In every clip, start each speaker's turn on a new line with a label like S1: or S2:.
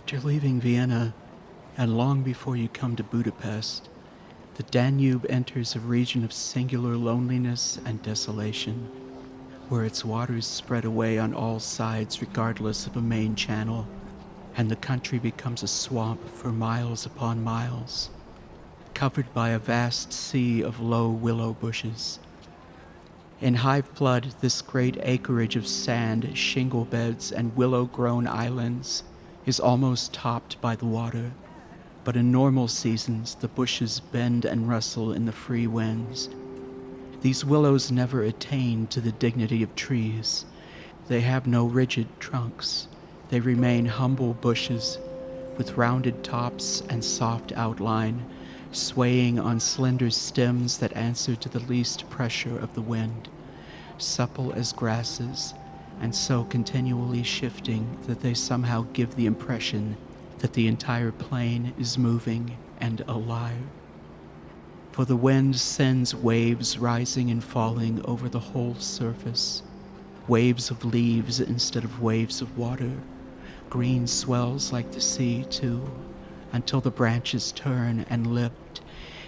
S1: After leaving Vienna, and long before you come to Budapest, the Danube enters a region of singular loneliness and desolation, where its waters spread away on all sides regardless of a main channel, and the country becomes a swamp for miles upon miles, covered by a vast sea of low willow bushes. In high flood, this great acreage of sand, shingle beds, and willow-grown islands is almost topped by the water, but in normal seasons the bushes bend and rustle in the free winds. These willows never attain to the dignity of trees. They have no rigid trunks. They remain humble bushes with rounded tops and soft outline, swaying on slender stems that answer to the least pressure of the wind, supple as grasses, and so continually shifting that they somehow give the impression that the entire plain is moving and alive. For the wind sends waves rising and falling over the whole surface, waves of leaves instead of waves of water. Green swells like the sea, too, until the branches turn and lift,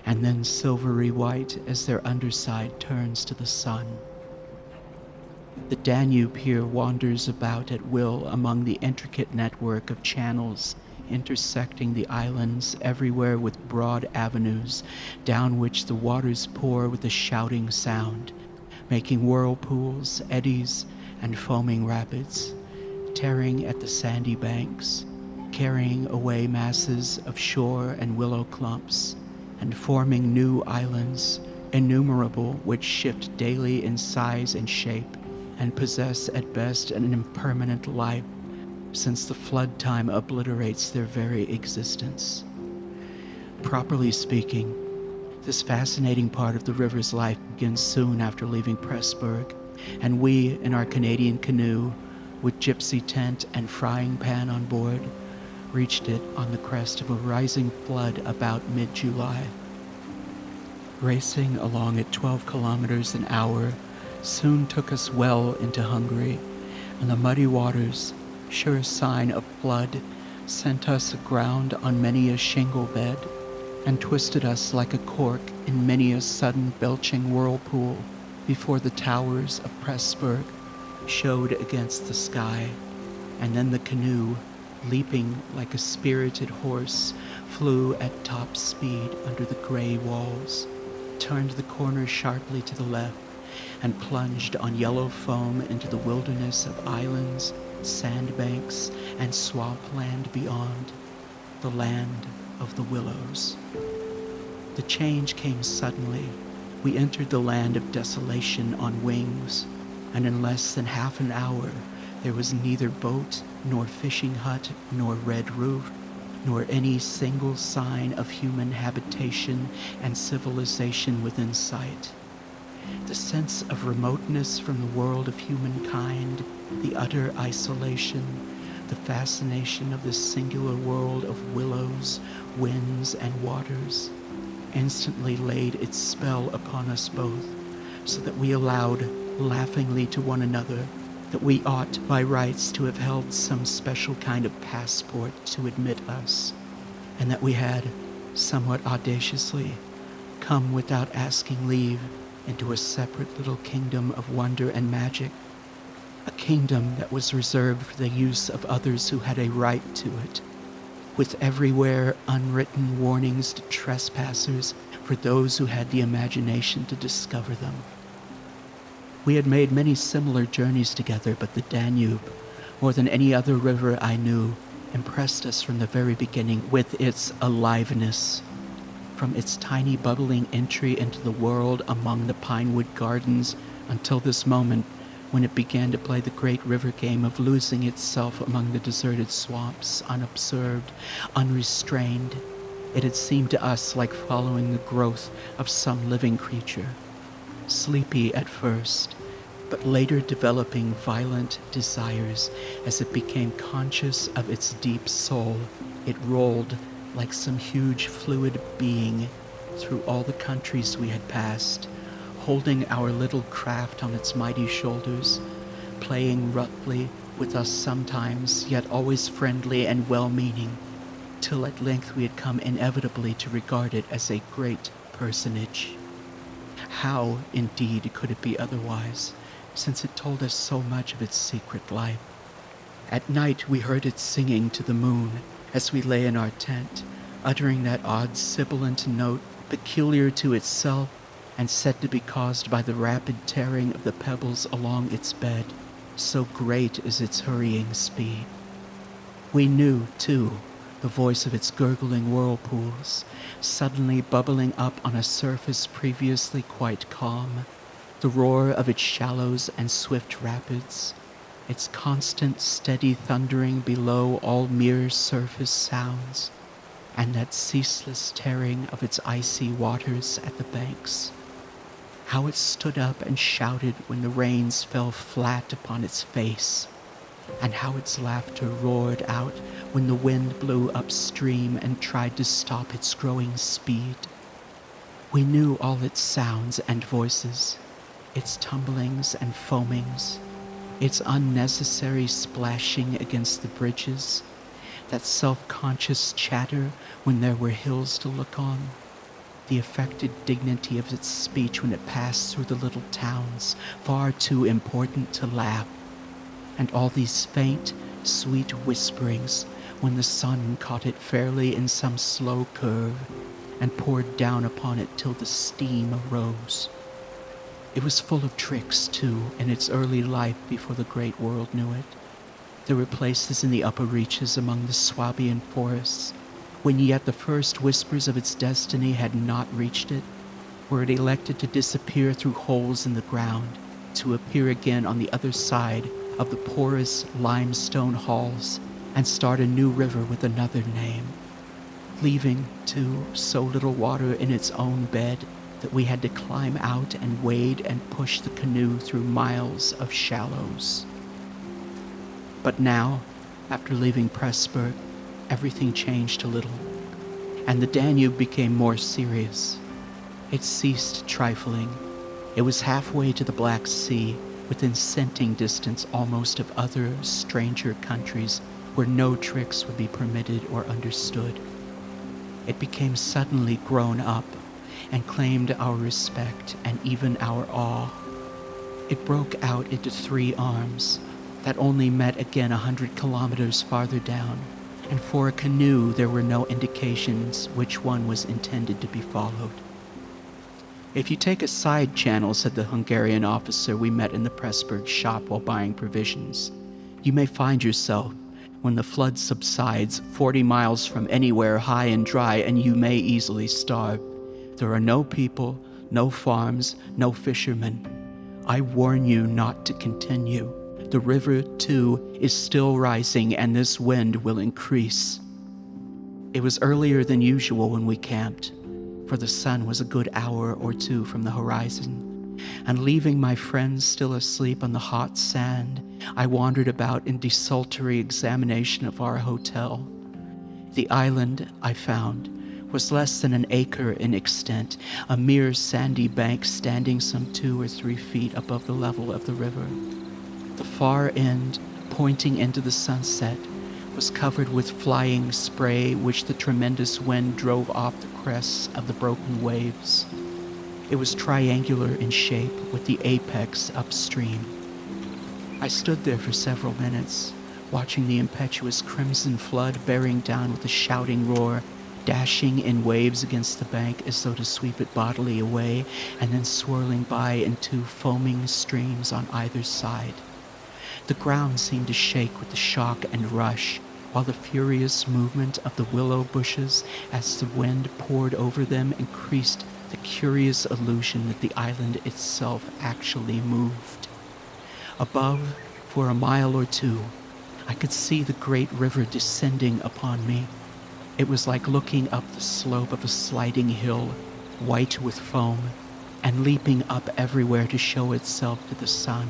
S1: and then silvery white as their underside turns to the sun. The Danube here wanders about at will among the intricate network of channels intersecting the islands everywhere with broad avenues down which the waters pour with a shouting sound, making whirlpools, eddies, and foaming rapids, tearing at the sandy banks, carrying away masses of shore and willow clumps, and forming new islands, innumerable, which shift daily in size and shape, and possess at best an impermanent life, since the flood time obliterates their very existence. Properly speaking, this fascinating part of the river's life begins soon after leaving Pressburg, and we, in our Canadian canoe, with gypsy tent and frying pan on board, reached it on the crest of a rising flood about mid-July. Racing along at 12 kilometers an hour soon took us well into Hungary, and the muddy waters, sure sign of flood, sent us aground on many a shingle bed, and twisted us like a cork in many a sudden belching whirlpool before the towers of Pressburg showed against the sky, and then the canoe, leaping like a spirited horse, flew at top speed under the gray walls, turned the corner sharply to the left, and plunged on yellow foam into the wilderness of islands, sandbanks, and swampland beyond, the land of the Willows. The change came suddenly. We entered the land of desolation on wings, and in less than half an hour there was neither boat, nor fishing hut, nor red roof, nor any single sign of human habitation and civilization within sight. The sense of remoteness from the world of humankind, the utter isolation, the fascination of this singular world of willows, winds, and waters, instantly laid its spell upon us both, so that we allowed laughingly to one another that we ought by rights to have held some special kind of passport to admit us, and that we had, somewhat audaciously, come without asking leave into a separate little kingdom of wonder and magic, a kingdom that was reserved for the use of others who had a right to it, with everywhere unwritten warnings to trespassers for those who had the imagination to discover them. We had made many similar journeys together, but the Danube, more than any other river I knew, impressed us from the very beginning with its aliveness. From its tiny bubbling entry into the world among the pinewood gardens until this moment when it began to play the great river game of losing itself among the deserted swamps, unobserved, unrestrained, it had seemed to us like following the growth of some living creature, sleepy at first, but later developing violent desires as it became conscious of its deep soul. It rolled like some huge fluid being through all the countries we had passed, holding our little craft on its mighty shoulders, playing roughly with with us sometimes, yet always friendly and well-meaning, till at length we had come inevitably to regard it as a great personage. How, indeed, could it be otherwise, since it told us so much of its secret life? At night we heard it singing to the moon as we lay in our tent, uttering that odd sibilant note peculiar to itself and said to be caused by the rapid tearing of the pebbles along its bed, so great is its hurrying speed. We knew, too, the voice of its gurgling whirlpools, suddenly bubbling up on a surface previously quite calm, the roar of its shallows and swift rapids, its constant steady thundering below all mere surface sounds, and that ceaseless tearing of its icy waters at the banks. How it stood up and shouted when the rains fell flat upon its face, and how its laughter roared out when the wind blew upstream and tried to stop its growing speed. We knew all its sounds and voices, its tumblings and foamings, its unnecessary splashing against the bridges, that self-conscious chatter when there were hills to look on, the affected dignity of its speech when it passed through the little towns, far too important to laugh, and all these faint, sweet whisperings when the sun caught it fairly in some slow curve and poured down upon it till the steam arose. It was full of tricks, too, in its early life before the great world knew it. There were places in the upper reaches among the Swabian forests, when yet the first whispers of its destiny had not reached it, where it elected to disappear through holes in the ground, to appear again on the other side of the porous limestone halls and start a new river with another name, leaving, too, so little water in its own bed that we had to climb out and wade and push the canoe through miles of shallows. But now, after leaving Pressburg, everything changed a little, and the Danube became more serious. It ceased trifling. It was halfway to the Black Sea, within scenting distance almost of other, stranger countries where no tricks would be permitted or understood. It became suddenly grown up and claimed our respect and even our awe. It broke out into three arms that only met again 100 kilometers farther down, and for a canoe there were no indications which one was intended to be followed. "If you take a side channel," said the Hungarian officer we met in the Pressburg shop while buying provisions, "you may find yourself, when the flood subsides, 40 miles from anywhere high and dry, and you may easily starve. There are no people, no farms, no fishermen. I warn you not to continue. The river, too, is still rising, and this wind will increase." It was earlier than usual when we camped, for the sun was a good hour or two from the horizon, and leaving my friends still asleep on the hot sand, I wandered about in desultory examination of our hotel. The island, I found, was less than an acre in extent, a mere sandy bank standing some 2 or 3 feet above the level of the river. The far end, pointing into the sunset, was covered with flying spray which the tremendous wind drove off the crests of the broken waves. It was triangular in shape, with the apex upstream. I stood there for several minutes, watching the impetuous crimson flood bearing down with a shouting roar, dashing in waves against the bank as though to sweep it bodily away, and then swirling by in 2 foaming streams on either side. The ground seemed to shake with the shock and rush, while the furious movement of the willow bushes as the wind poured over them increased the curious illusion that the island itself actually moved. Above, for a mile or 2, I could see the great river descending upon me. It was like looking up the slope of a sliding hill, white with foam, and leaping up everywhere to show itself to the sun.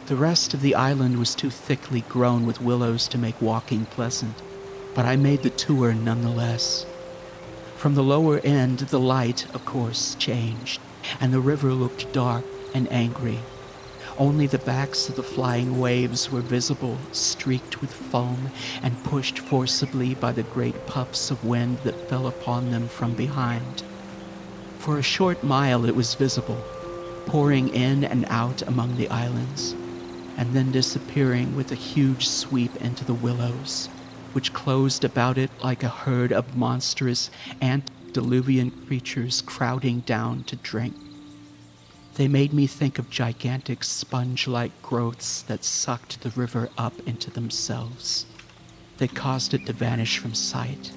S1: The rest of the island was too thickly grown with willows to make walking pleasant, but I made the tour nonetheless. From the lower end, the light, of course, changed, and the river looked dark and angry. Only the backs of the flying waves were visible, streaked with foam and pushed forcibly by the great puffs of wind that fell upon them from behind. For a short mile it was visible, pouring in and out among the islands, and then disappearing with a huge sweep into the Willows, which closed about it like a herd of monstrous antediluvian creatures crowding down to drink. They made me think of gigantic sponge-like growths that sucked the river up into themselves. They caused it to vanish from sight.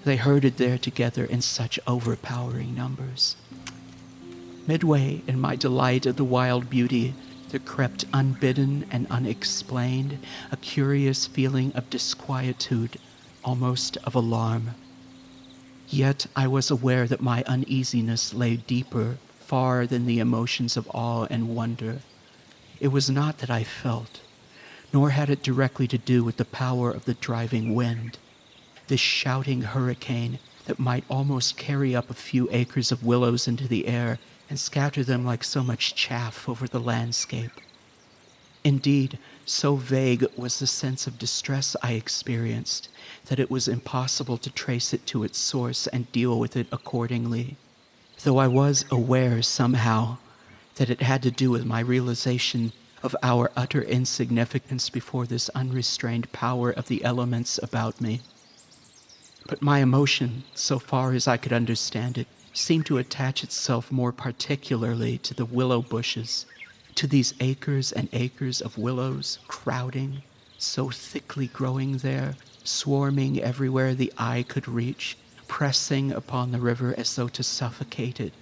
S1: They herded there together in such overpowering numbers. Midway in my delight of the wild beauty, there crept unbidden and unexplained a curious feeling of disquietude, almost of alarm. Yet I was aware that my uneasiness lay deeper, far than the emotions of awe and wonder. It was not that I felt, nor had it directly to do with the power of the driving wind. This shouting hurricane that might almost carry up a few acres of willows into the air and scatter them like so much chaff over the landscape. Indeed, so vague was the sense of distress I experienced that it was impossible to trace it to its source and deal with it accordingly, though I was aware somehow that it had to do with my realization of our utter insignificance before this unrestrained power of the elements about me. But my emotion, so far as I could understand it, seemed to attach itself more particularly to the willow bushes, to these acres and acres of willows crowding, so thickly growing there, swarming everywhere the eye could reach, pressing upon the river as though to suffocate it,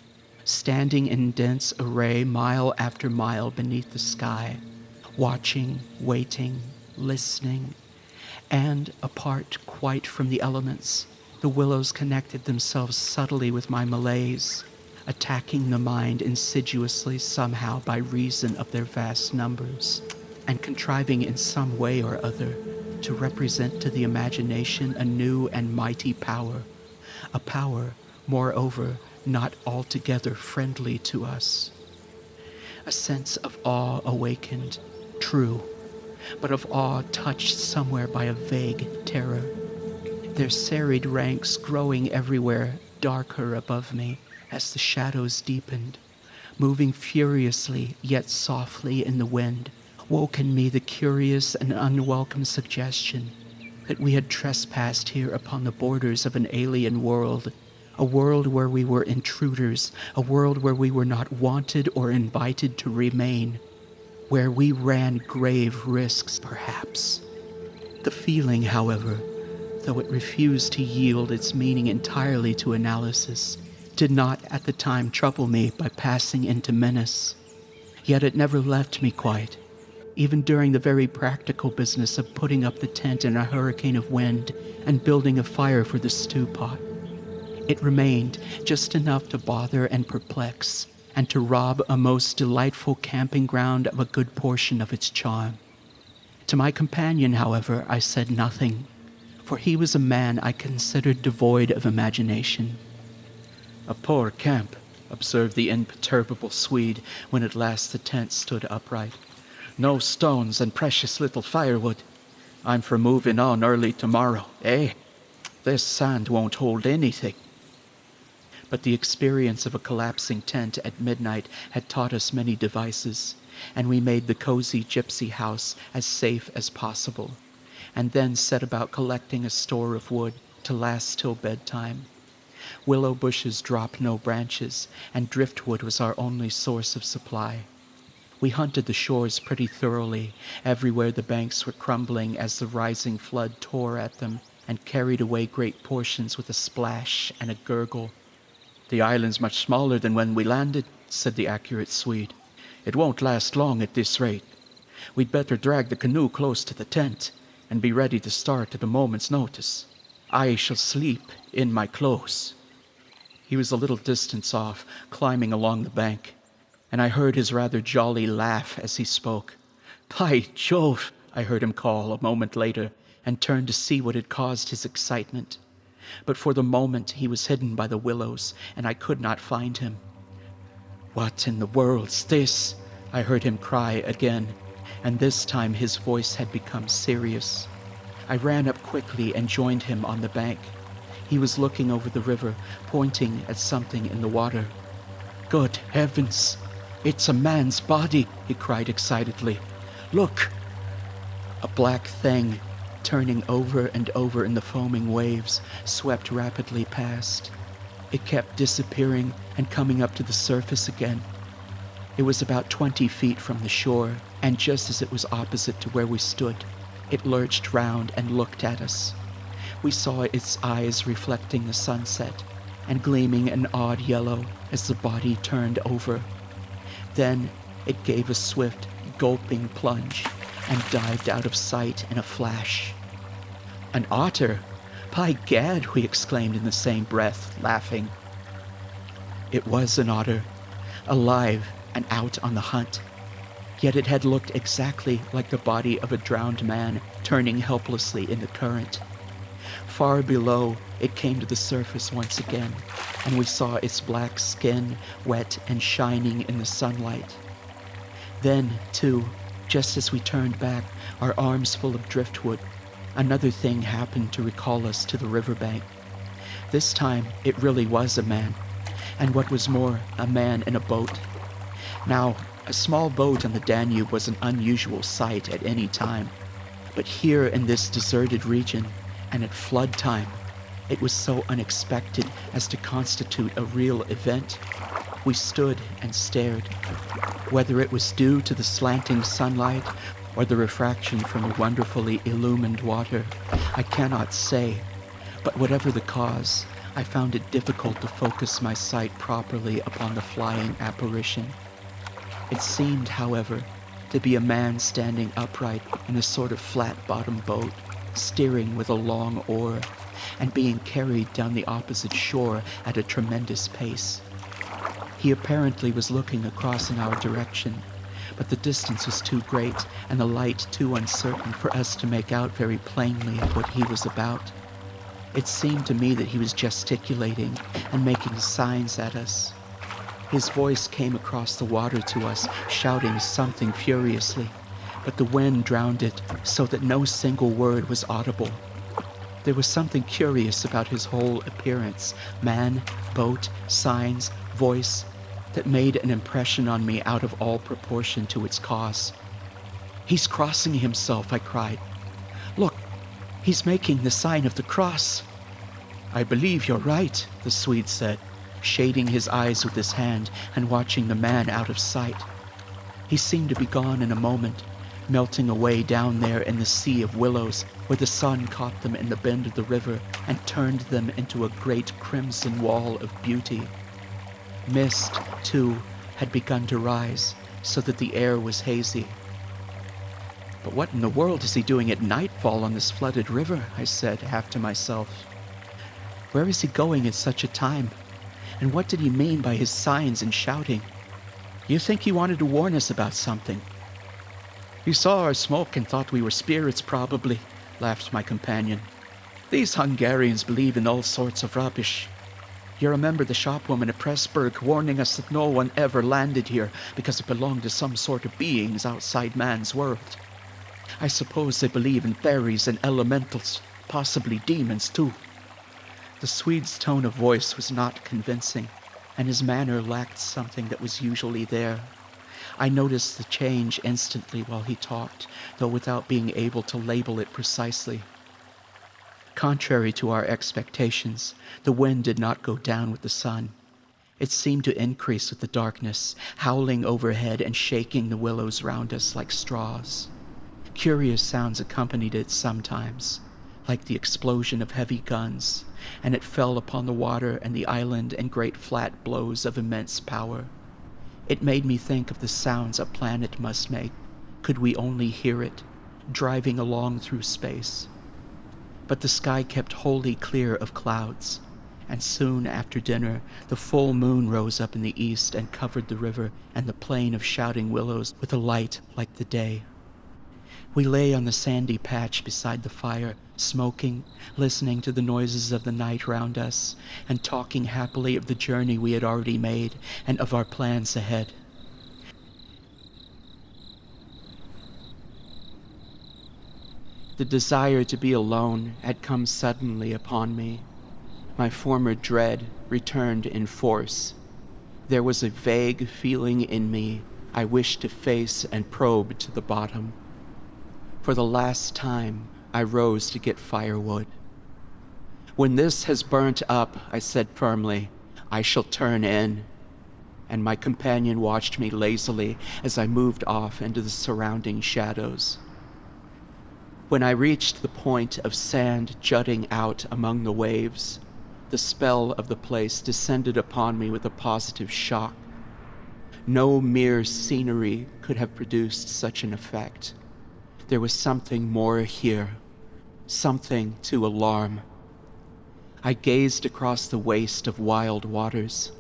S1: standing in dense array mile after mile beneath the sky, watching, waiting, listening, and, apart quite from the elements, the willows connected themselves subtly with my malaise, attacking the mind insidiously somehow by reason of their vast numbers, and contriving in some way or other to represent to the imagination a new and mighty power, a power, moreover, not altogether friendly to us. A sense of awe awakened, true, but of awe touched somewhere by a vague terror. Their serried ranks growing everywhere darker above me as the shadows deepened, moving furiously yet softly in the wind, woke in me the curious and unwelcome suggestion that we had trespassed here upon the borders of an alien world, a world where we were intruders, a world where we were not wanted or invited to remain, where we ran grave risks, perhaps. The feeling, however, though it refused to yield its meaning entirely to analysis, did not at the time trouble me by passing into menace. Yet it never left me quite, even during the very practical business of putting up the tent in a hurricane of wind and building a fire for the stew pot. It remained just enough to bother and perplex, and to rob a most delightful camping ground of a good portion of its charm. To my companion, however, I said nothing, for he was a man I considered devoid of imagination. "A poor camp," observed the imperturbable Swede when at last the tent stood upright. "No stones and precious little firewood. I'm for moving on early tomorrow, eh? This sand won't hold anything." But the experience of a collapsing tent at midnight had taught us many devices, and we made the cozy gypsy house as safe as possible, and then set about collecting a store of wood to last till bedtime. Willow bushes dropped no branches, and driftwood was our only source of supply. We hunted the shores pretty thoroughly. Everywhere the banks were crumbling as the rising flood tore at them and carried away great portions with a splash and a gurgle. "The island's much smaller than when we landed," said the accurate Swede. "It won't last long at this rate. We'd better drag the canoe close to the tent and be ready to start at a moment's notice. I shall sleep in my clothes." He was a little distance off, climbing along the bank, and I heard his rather jolly laugh as he spoke. "By Jove!" I heard him call a moment later, and turned to see what had caused his excitement. But for the moment he was hidden by the willows, and I could not find him. "What in the world's this?" I heard him cry again, and this time his voice had become serious. I ran up quickly and joined him on the bank. He was looking over the river, pointing at something in the water. "Good heavens! It's a man's body!" he cried excitedly. "Look!" A black thing, turning over and over in the foaming waves, swept rapidly past. It kept disappearing and coming up to the surface again. It was about 20 feet from the shore, and just as it was opposite to where we stood, it lurched round and looked at us. We saw its eyes reflecting the sunset and gleaming an odd yellow as the body turned over. Then it gave a swift, gulping plunge and dived out of sight in a flash. "An otter! By gad!" we exclaimed in the same breath, laughing. It was an otter, alive and out on the hunt. Yet it had looked exactly like the body of a drowned man turning helplessly in the current. Far below, it came to the surface once again, and we saw its black skin wet and shining in the sunlight. Then, too, just as we turned back, our arms full of driftwood, another thing happened to recall us to the riverbank. This time, it really was a man, and what was more, a man in a boat. Now, a small boat on the Danube was an unusual sight at any time, but here in this deserted region, and at flood time, it was so unexpected as to constitute a real event. We stood and stared. Whether it was due to the slanting sunlight or the refraction from the wonderfully illumined water, I cannot say, but whatever the cause, I found it difficult to focus my sight properly upon the flying apparition. It seemed, however, to be a man standing upright in a sort of flat-bottomed boat, steering with a long oar, and being carried down the opposite shore at a tremendous pace. He apparently was looking across in our direction, but the distance was too great and the light too uncertain for us to make out very plainly what he was about. It seemed to me that he was gesticulating and making signs at us. His voice came across the water to us, shouting something furiously, but the wind drowned it so that no single word was audible. There was something curious about his whole appearance, man, boat, signs, voice, that made an impression on me out of all proportion to its cause. "He's crossing himself," I cried. "Look, he's making the sign of the cross." "I believe you're right," the Swede said, shading his eyes with his hand and watching the man out of sight. He seemed to be gone in a moment, melting away down there in the sea of willows, where the sun caught them in the bend of the river and turned them into a great crimson wall of beauty. Mist, too, had begun to rise, so that the air was hazy. "But what in the world is he doing at nightfall on this flooded river?" I said, half to myself. "Where is he going at such a time? And what did he mean by his signs and shouting? You think he wanted to warn us about something?" "He saw our smoke and thought we were spirits, probably," laughed my companion. "These Hungarians believe in all sorts of rubbish. You remember the shopwoman at Pressburg warning us that no one ever landed here because it belonged to some sort of beings outside man's world. I suppose they believe in fairies and elementals, possibly demons too." The Swede's tone of voice was not convincing, and his manner lacked something that was usually there. I noticed the change instantly while he talked, though without being able to label it precisely. Contrary to our expectations, the wind did not go down with the sun. It seemed to increase with the darkness, howling overhead and shaking the willows round us like straws. Curious sounds accompanied it sometimes, like the explosion of heavy guns, and it fell upon the water and the island in great flat blows of immense power. It made me think of the sounds a planet must make, could we only hear it, driving along through space. But the sky kept wholly clear of clouds, and soon after dinner the full moon rose up in the east and covered the river and the plain of shouting willows with a light like the day. We lay on the sandy patch beside the fire, smoking, listening to the noises of the night round us, and talking happily of the journey we had already made and of our plans ahead. The desire to be alone had come suddenly upon me. My former dread returned in force. There was a vague feeling in me I wished to face and probe to the bottom. For the last time, I rose to get firewood. "When this has burnt up," I said firmly, "I shall turn in." And my companion watched me lazily as I moved off into the surrounding shadows. When I reached the point of sand jutting out among the waves, the spell of the place descended upon me with a positive shock. No mere scenery could have produced such an effect. There was something more here, something to alarm. I gazed across the waste of wild waters.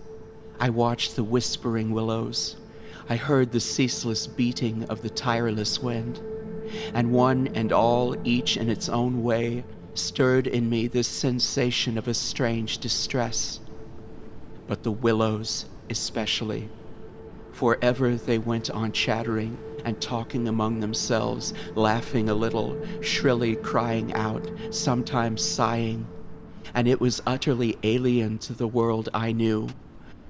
S1: I watched the whispering willows. I heard the ceaseless beating of the tireless wind. And one and all, each in its own way, stirred in me this sensation of a strange distress. But the willows especially. Forever they went on chattering and talking among themselves, laughing a little, shrilly crying out, sometimes sighing. And it was utterly alien to the world I knew,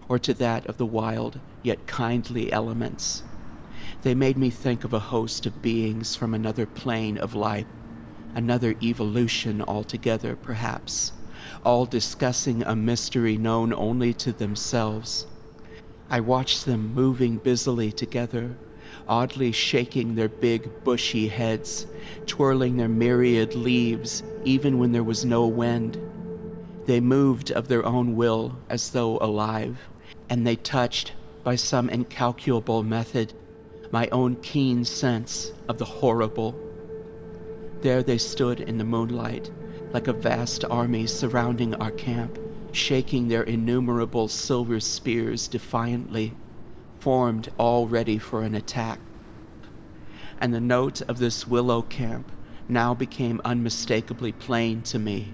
S1: or to that of the wild yet kindly elements. They made me think of a host of beings from another plane of life, another evolution altogether, perhaps, all discussing a mystery known only to themselves. I watched them moving busily together, oddly shaking their big, bushy heads, twirling their myriad leaves, even when there was no wind. They moved of their own will, as though alive, and they touched, by some incalculable method, my own keen sense of the horrible. There they stood in the moonlight, like a vast army surrounding our camp, shaking their innumerable silver spears defiantly, formed all ready for an attack. And the note of this willow camp now became unmistakably plain to me.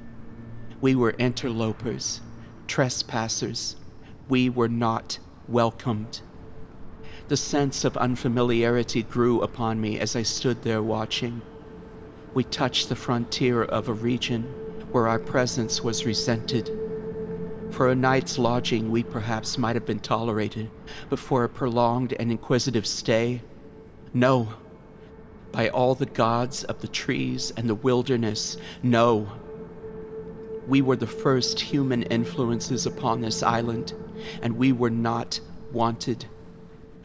S1: We were interlopers, trespassers. We were not welcomed. The sense of unfamiliarity grew upon me as I stood there watching. We touched the frontier of a region where our presence was resented. For a night's lodging, we perhaps might have been tolerated, but for a prolonged and inquisitive stay, no. By all the gods of the trees and the wilderness, no. We were the first human influences upon this island, and we were not wanted.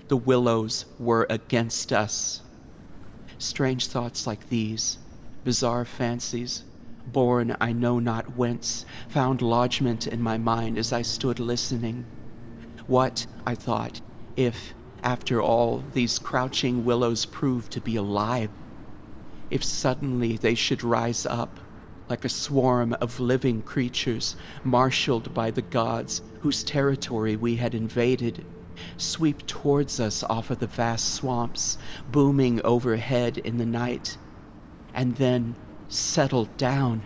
S1: The willows were against us. Strange thoughts like these, bizarre fancies, born I know not whence, found lodgment in my mind as I stood listening. What, I thought, if, after all, these crouching willows proved to be alive? If suddenly they should rise up, like a swarm of living creatures, marshaled by the gods whose territory we had invaded, sweep towards us off of the vast swamps, booming overhead in the night, and then settled down.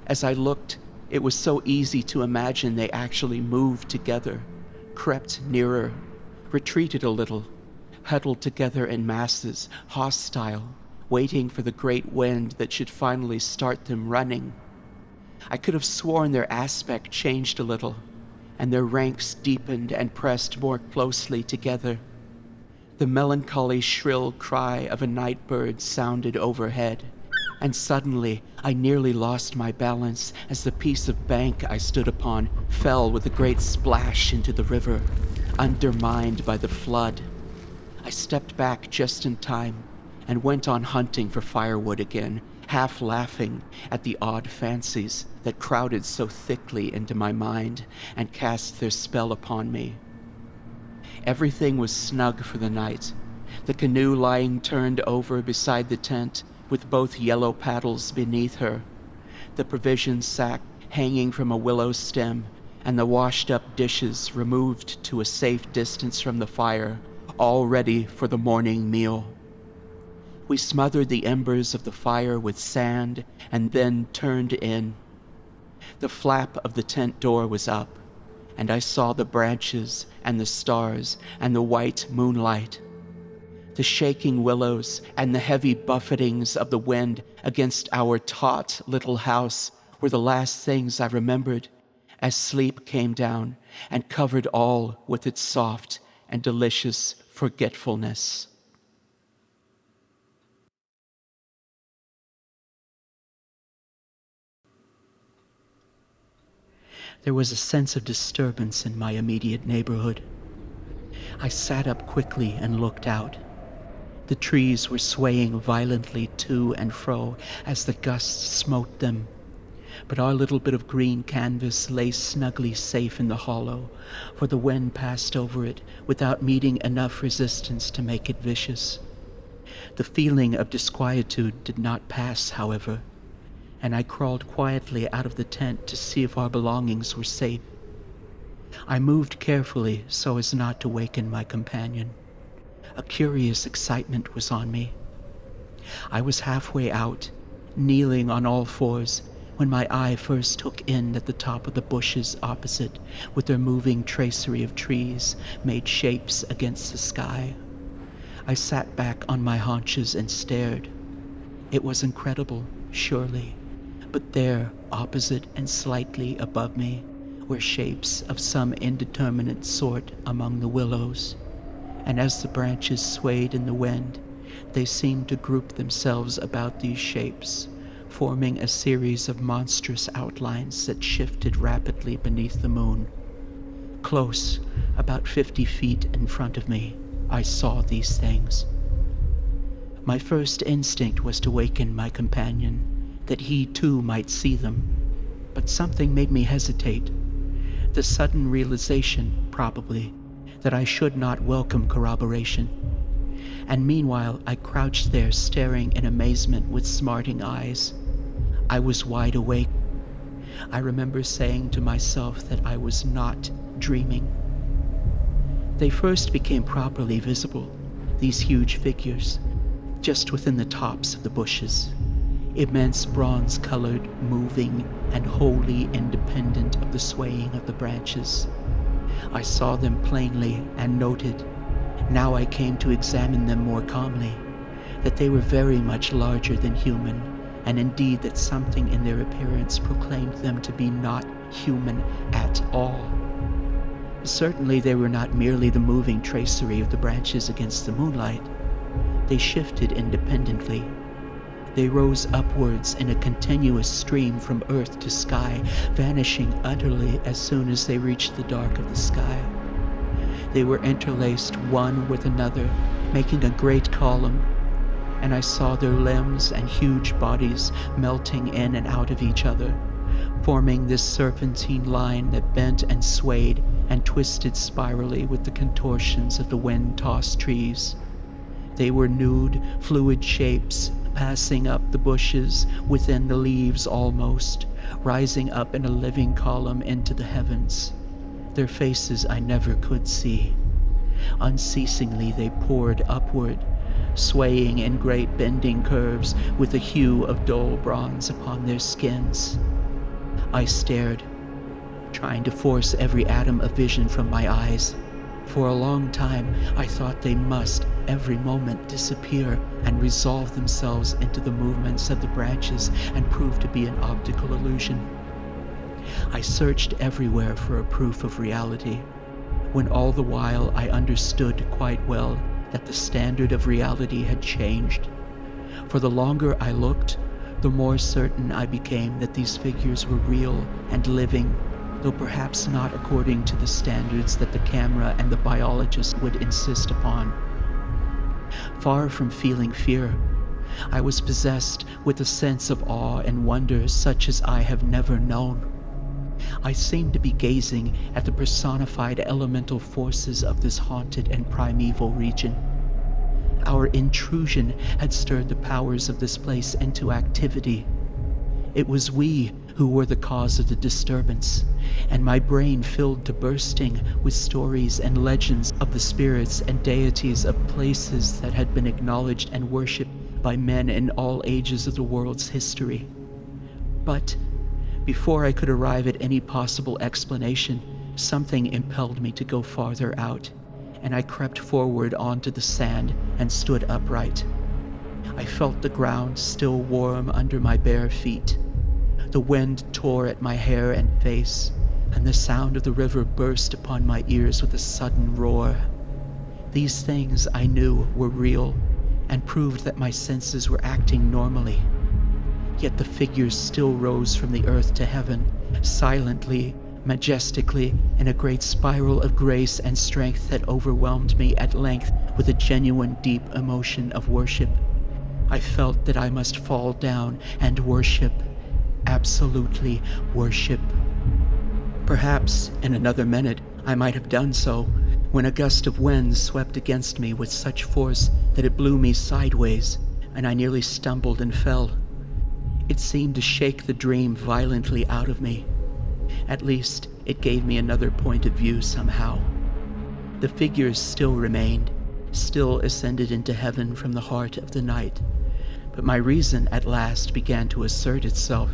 S1: As I looked, it was so easy to imagine they actually moved together, crept nearer, retreated a little, huddled together in masses, hostile, waiting for the great wind that should finally start them running. I could have sworn their aspect changed a little, and their ranks deepened and pressed more closely together. The melancholy shrill cry of a night bird sounded overhead, and suddenly I nearly lost my balance as the piece of bank I stood upon fell with a great splash into the river, undermined by the flood. I stepped back just in time and went on hunting for firewood again, half laughing at the odd fancies that crowded so thickly into my mind and cast their spell upon me. Everything was snug for the night, the canoe lying turned over beside the tent with both yellow paddles beneath her, the provision sack hanging from a willow stem, and the washed-up dishes removed to a safe distance from the fire, all ready for the morning meal. We smothered the embers of the fire with sand and then turned in. The flap of the tent door was up, and I saw the branches and the stars and the white moonlight. The shaking willows and the heavy buffetings of the wind against our taut little house were the last things I remembered as sleep came down and covered all with its soft and delicious forgetfulness. There was a sense of disturbance in my immediate neighborhood. I sat up quickly and looked out. The trees were swaying violently to and fro as the gusts smote them, but our little bit of green canvas lay snugly safe in the hollow, for the wind passed over it without meeting enough resistance to make it vicious. The feeling of disquietude did not pass, however, and I crawled quietly out of the tent to see if our belongings were safe. I moved carefully so as not to waken my companion. A curious excitement was on me. I was halfway out, kneeling on all fours, when my eye first took in that the top of the bushes opposite, with their moving tracery of trees, made shapes against the sky. I sat back on my haunches and stared. It was incredible, surely, but there, opposite and slightly above me, were shapes of some indeterminate sort among the willows, and as the branches swayed in the wind, they seemed to group themselves about these shapes, forming a series of monstrous outlines that shifted rapidly beneath the moon. Close, about 50 feet in front of me, I saw these things. My first instinct was to waken my companion, that he too might see them, but something made me hesitate. The sudden realization, probably, that I should not welcome corroboration. And meanwhile, I crouched there staring in amazement with smarting eyes. I was wide awake. I remember saying to myself that I was not dreaming. They first became properly visible, these huge figures, just within the tops of the bushes, immense bronze-colored, moving, and wholly independent of the swaying of the branches. I saw them plainly and noted, now I came to examine them more calmly, that they were very much larger than human, and indeed that something in their appearance proclaimed them to be not human at all. Certainly they were not merely the moving tracery of the branches against the moonlight. They shifted independently. They rose upwards in a continuous stream from earth to sky, vanishing utterly as soon as they reached the dark of the sky. They were interlaced one with another, making a great column, and I saw their limbs and huge bodies melting in and out of each other, forming this serpentine line that bent and swayed and twisted spirally with the contortions of the wind-tossed trees. They were nude, fluid shapes, passing up the bushes, within the leaves almost, rising up in a living column into the heavens. Their faces I never could see. Unceasingly they poured upward, swaying in great bending curves with the hue of dull bronze upon their skins. I stared, trying to force every atom of vision from my eyes. For a long time I thought they must every moment disappear and resolve themselves into the movements of the branches and prove to be an optical illusion. I searched everywhere for a proof of reality, when all the while I understood quite well that the standard of reality had changed. For the longer I looked, the more certain I became that these figures were real and living, though perhaps not according to the standards that the camera and the biologist would insist upon. Far from feeling fear, I was possessed with a sense of awe and wonder such as I have never known. I seemed to be gazing at the personified elemental forces of this haunted and primeval region. Our intrusion had stirred the powers of this place into activity. It was we who were the cause of the disturbance, and my brain filled to bursting with stories and legends of the spirits and deities of places that had been acknowledged and worshipped by men in all ages of the world's history. But before I could arrive at any possible explanation, something impelled me to go farther out, and I crept forward onto the sand and stood upright. I felt the ground still warm under my bare feet. The wind tore at my hair and face, and the sound of the river burst upon my ears with a sudden roar. These things I knew were real and proved that my senses were acting normally. Yet the figures still rose from the earth to heaven, silently, majestically, in a great spiral of grace and strength that overwhelmed me at length with a genuine deep emotion of worship. I felt that I must fall down and worship, absolutely worship. Perhaps in another minute I might have done so, when a gust of wind swept against me with such force that it blew me sideways, and I nearly stumbled and fell. It seemed to shake the dream violently out of me. At least, it gave me another point of view somehow. The figures still remained, still ascended into heaven from the heart of the night, but my reason at last began to assert itself.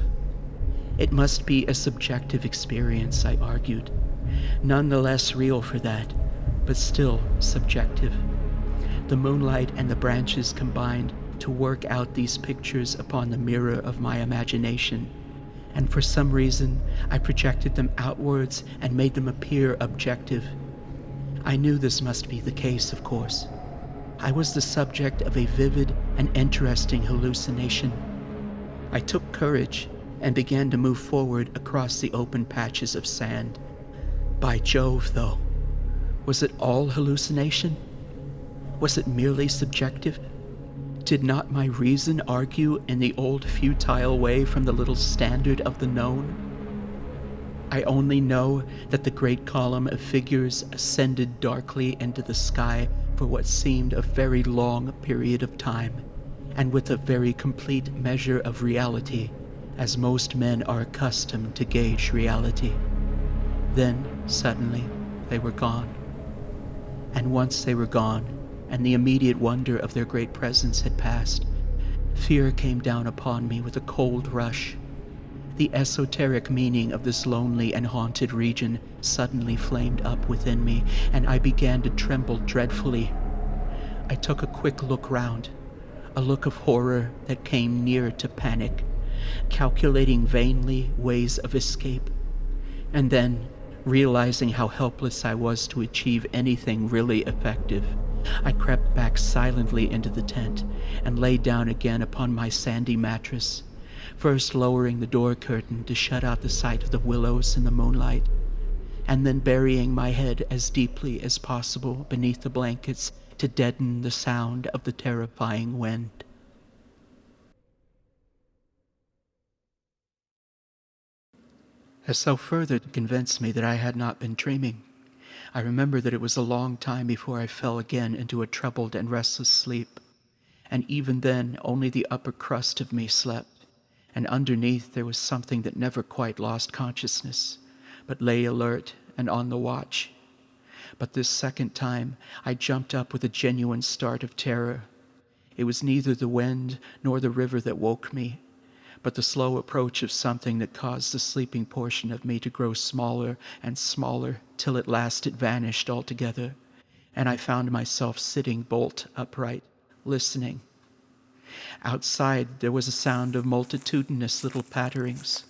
S1: It must be a subjective experience, I argued, none the less real for that, but still subjective. The moonlight and the branches combined to work out these pictures upon the mirror of my imagination, and for some reason I projected them outwards and made them appear objective. I knew this must be the case, of course. I was the subject of a vivid and interesting hallucination. I took courage and began to move forward across the open patches of sand. By Jove, though, was it all hallucination? Was it merely subjective? Did not my reason argue in the old futile way from the little standard of the known? I only know that the great column of figures ascended darkly into the sky for what seemed a very long period of time, and with a very complete measure of reality, as most men are accustomed to gauge reality. Then, suddenly, they were gone. And once they were gone, and the immediate wonder of their great presence had passed, fear came down upon me with a cold rush. The esoteric meaning of this lonely and haunted region suddenly flamed up within me, and I began to tremble dreadfully. I took a quick look round, a look of horror that came near to panic, calculating vainly ways of escape, and then, realizing how helpless I was to achieve anything really effective, I crept back silently into the tent and lay down again upon my sandy mattress, first lowering the door curtain to shut out the sight of the willows in the moonlight, and then burying my head as deeply as possible beneath the blankets to deaden the sound of the terrifying wind. As though further to convince me that I had not been dreaming, I remember that it was a long time before I fell again into a troubled and restless sleep, and even then only the upper crust of me slept, and underneath there was something that never quite lost consciousness, but lay alert and on the watch. But this second time I jumped up with a genuine start of terror. It was neither the wind nor the river that woke me, but the slow approach of something that caused the sleeping portion of me to grow smaller and smaller till at last it vanished altogether, and I found myself sitting bolt upright, listening. Outside there was a sound of multitudinous little patterings.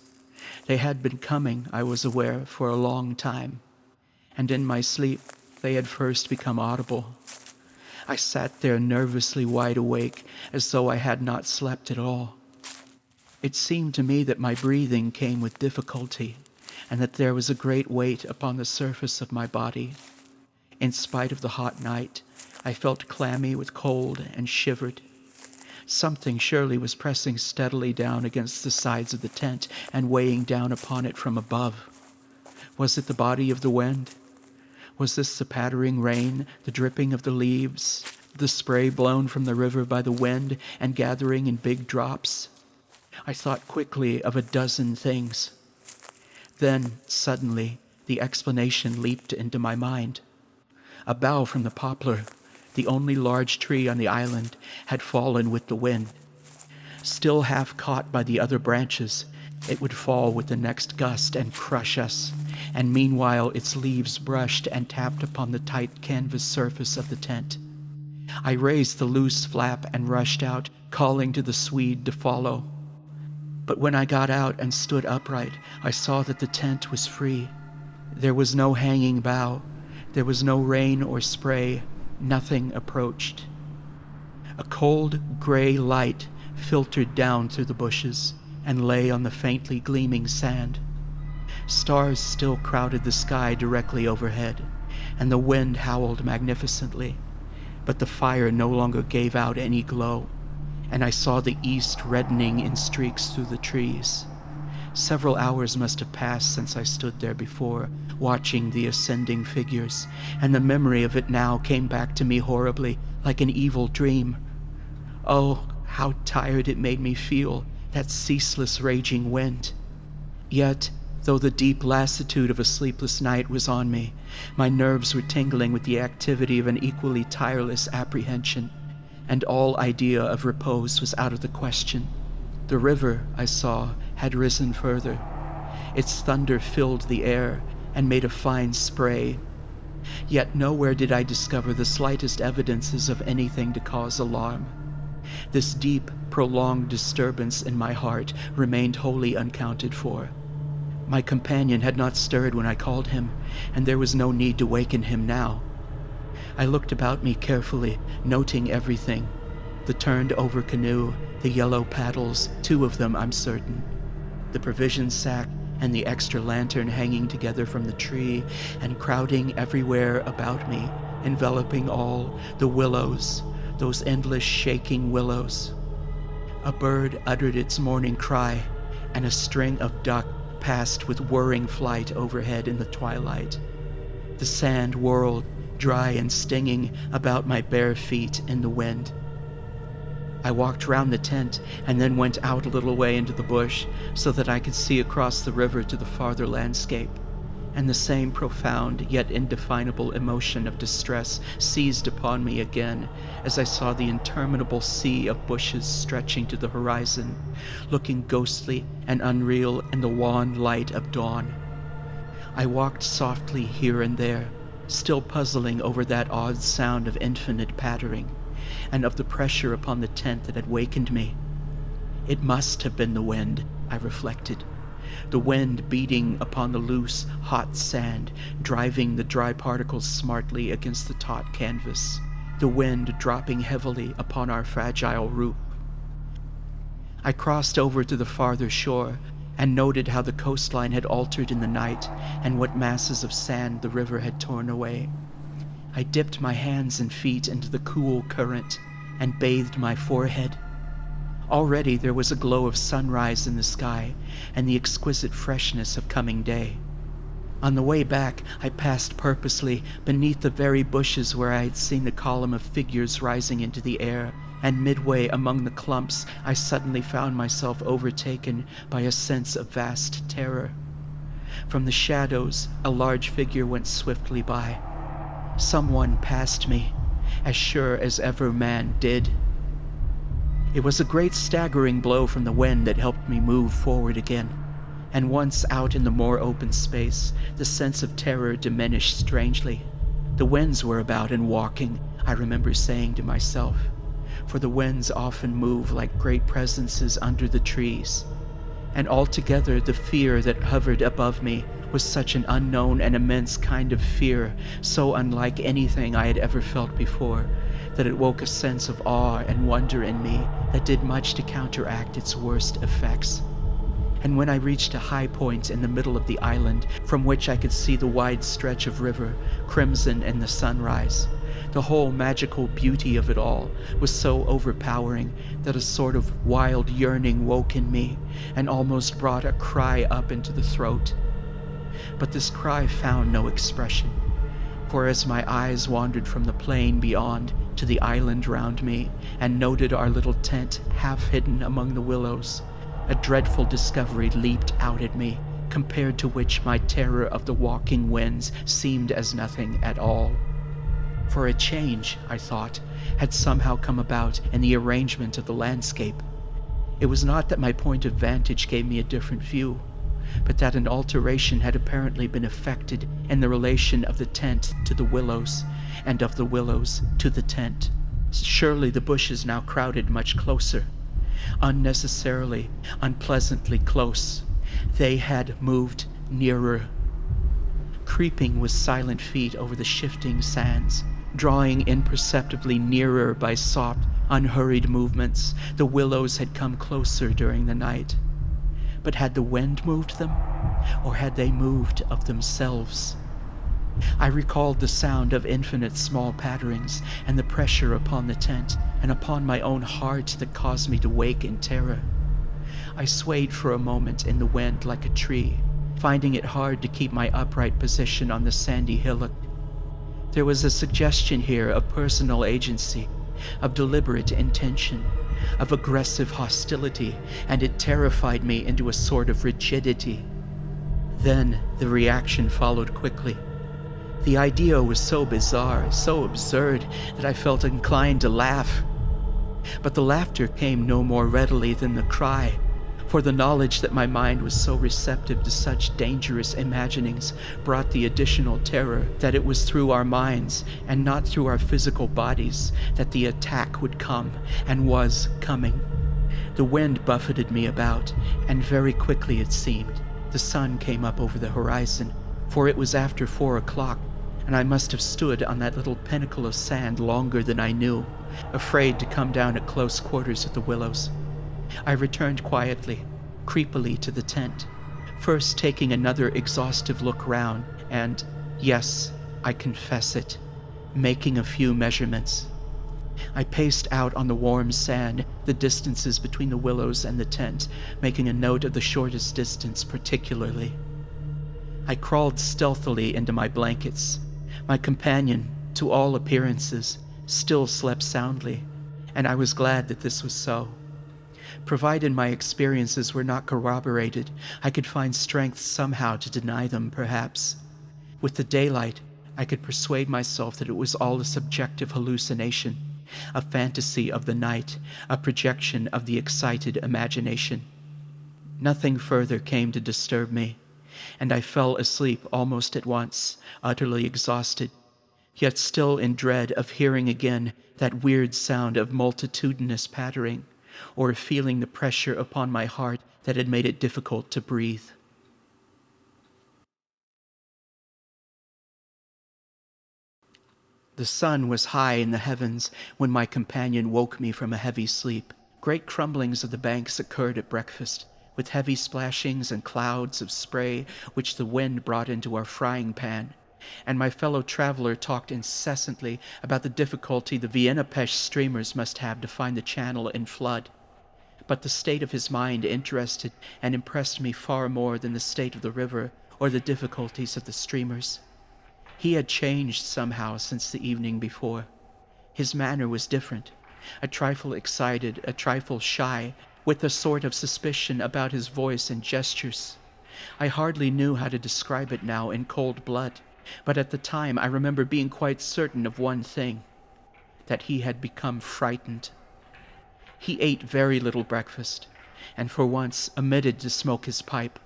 S1: They had been coming, I was aware, for a long time, and in my sleep they had first become audible. I sat there nervously wide awake, as though I had not slept at all. It seemed to me that my breathing came with difficulty, and that there was a great weight upon the surface of my body. In spite of the hot night, I felt clammy with cold and shivered. Something surely was pressing steadily down against the sides of the tent and weighing down upon it from above. Was it the body of the wind? Was this the pattering rain, the dripping of the leaves, the spray blown from the river by the wind and gathering in big drops? I thought quickly of a dozen things. Then, suddenly, the explanation leaped into my mind. A bough from the poplar, the only large tree on the island, had fallen with the wind. Still half caught by the other branches, It would fall with the next gust and crush us, and meanwhile its leaves brushed and tapped upon the tight canvas surface of the tent. I raised the loose flap and rushed out, calling to the Swede to follow. But when I got out and stood upright, I saw that the tent was free. There was no hanging bough. There was no rain or spray. Nothing approached. A cold, gray light filtered down through the bushes and lay on the faintly gleaming sand. Stars still crowded the sky directly overhead, and the wind howled magnificently. But the fire no longer gave out any glow, and I saw the east reddening in streaks through the trees. Several hours must have passed since I stood there before, watching the ascending figures, and the memory of it now came back to me horribly, like an evil dream. Oh, how tired it made me feel, that ceaseless raging wind. Yet, though the deep lassitude of a sleepless night was on me, my nerves were tingling with the activity of an equally tireless apprehension, and all idea of repose was out of the question. The river, I saw, had risen further. Its thunder filled the air and made a fine spray. Yet nowhere did I discover the slightest evidences of anything to cause alarm. This deep, prolonged disturbance in my heart remained wholly unaccounted for. My companion had not stirred when I called him, and there was no need to waken him now. I looked about me carefully, noting everything. The turned-over canoe, the yellow paddles, 2 of them I'm certain, the provision sack, and the extra lantern hanging together from the tree and crowding everywhere about me, enveloping all, the willows, those endless shaking willows. A bird uttered its morning cry, and a string of duck passed with whirring flight overhead in the twilight. The sand whirled, dry and stinging, about my bare feet in the wind. I walked round the tent and then went out a little way into the bush so that I could see across the river to the farther landscape, and the same profound yet indefinable emotion of distress seized upon me again as I saw the interminable sea of bushes stretching to the horizon, looking ghostly and unreal in the wan light of dawn. I walked softly here and there, still puzzling over that odd sound of infinite pattering, and of the pressure upon the tent that had wakened me. It must have been the wind, I reflected. The wind beating upon the loose, hot sand, driving the dry particles smartly against the taut canvas. The wind dropping heavily upon our fragile roof. I crossed over to the farther shore and noted how the coastline had altered in the night and what masses of sand the river had torn away. I dipped my hands and feet into the cool current and bathed my forehead. Already there was a glow of sunrise in the sky and the exquisite freshness of coming day. On the way back, I passed purposely beneath the very bushes where I had seen the column of figures rising into the air, and midway among the clumps, I suddenly found myself overtaken by a sense of vast terror. From the shadows, a large figure went swiftly by. Someone passed me, as sure as ever man did. It was a great staggering blow from the wind that helped me move forward again, and once out in the more open space, the sense of terror diminished strangely. The winds were about and walking, I remember saying to myself, for the winds often move like great presences under the trees. And altogether the fear that hovered above me was such an unknown and immense kind of fear, so unlike anything I had ever felt before, that it woke a sense of awe and wonder in me that did much to counteract its worst effects. And when I reached a high point in the middle of the island, from which I could see the wide stretch of river, crimson in the sunrise, the whole magical beauty of it all was so overpowering that a sort of wild yearning woke in me and almost brought a cry up into the throat. But this cry found no expression, for as my eyes wandered from the plain beyond to the island round me and noted our little tent half hidden among the willows, a dreadful discovery leaped out at me, compared to which my terror of the walking winds seemed as nothing at all. For a change, I thought, had somehow come about in the arrangement of the landscape. It was not that my point of vantage gave me a different view, but that an alteration had apparently been effected in the relation of the tent to the willows, and of the willows to the tent. Surely the bushes now crowded much closer, unnecessarily, unpleasantly close. They had moved nearer, creeping with silent feet over the shifting sands, drawing imperceptibly nearer by soft, unhurried movements. The willows had come closer during the night. But had the wind moved them, or had they moved of themselves? I recalled the sound of infinite small patterings, and the pressure upon the tent, and upon my own heart that caused me to wake in terror. I swayed for a moment in the wind like a tree, finding it hard to keep my upright position on the sandy hillock. There was a suggestion here of personal agency, of deliberate intention, of aggressive hostility, and it terrified me into a sort of rigidity. Then the reaction followed quickly. The idea was so bizarre, so absurd, that I felt inclined to laugh. But the laughter came no more readily than the cry, for the knowledge that my mind was so receptive to such dangerous imaginings brought the additional terror that it was through our minds and not through our physical bodies that the attack would come, and was coming. The wind buffeted me about, and very quickly it seemed. The sun came up over the horizon, for it was after 4 o'clock, and I must have stood on that little pinnacle of sand longer than I knew, afraid to come down at close quarters with the willows. I returned quietly, creepily to the tent, first taking another exhaustive look round, and, yes, I confess it, making a few measurements. I paced out on the warm sand the distances between the willows and the tent, making a note of the shortest distance particularly. I crawled stealthily into my blankets. My companion, to all appearances, still slept soundly, and I was glad that this was so. Provided my experiences were not corroborated, I could find strength somehow to deny them, perhaps. With the daylight, I could persuade myself that it was all a subjective hallucination, a fantasy of the night, a projection of the excited imagination. Nothing further came to disturb me, and I fell asleep almost at once, utterly exhausted, yet still in dread of hearing again that weird sound of multitudinous pattering, or feeling the pressure upon my heart that had made it difficult to breathe. The sun was high in the heavens when my companion woke me from a heavy sleep. Great crumblings of the banks occurred at breakfast, with heavy splashings and clouds of spray which the wind brought into our frying pan, and my fellow traveler talked incessantly about the difficulty the Vienna Pesth steamers must have to find the channel in flood. But the state of his mind interested and impressed me far more than the state of the river or the difficulties of the streamers. He had changed somehow since the evening before. His manner was different, a trifle excited, a trifle shy, with a sort of suspicion about his voice and gestures. I hardly knew how to describe it now in cold blood, but at the time I remember being quite certain of one thing, that he had become frightened. He ate very little breakfast, and for once omitted to smoke his pipe.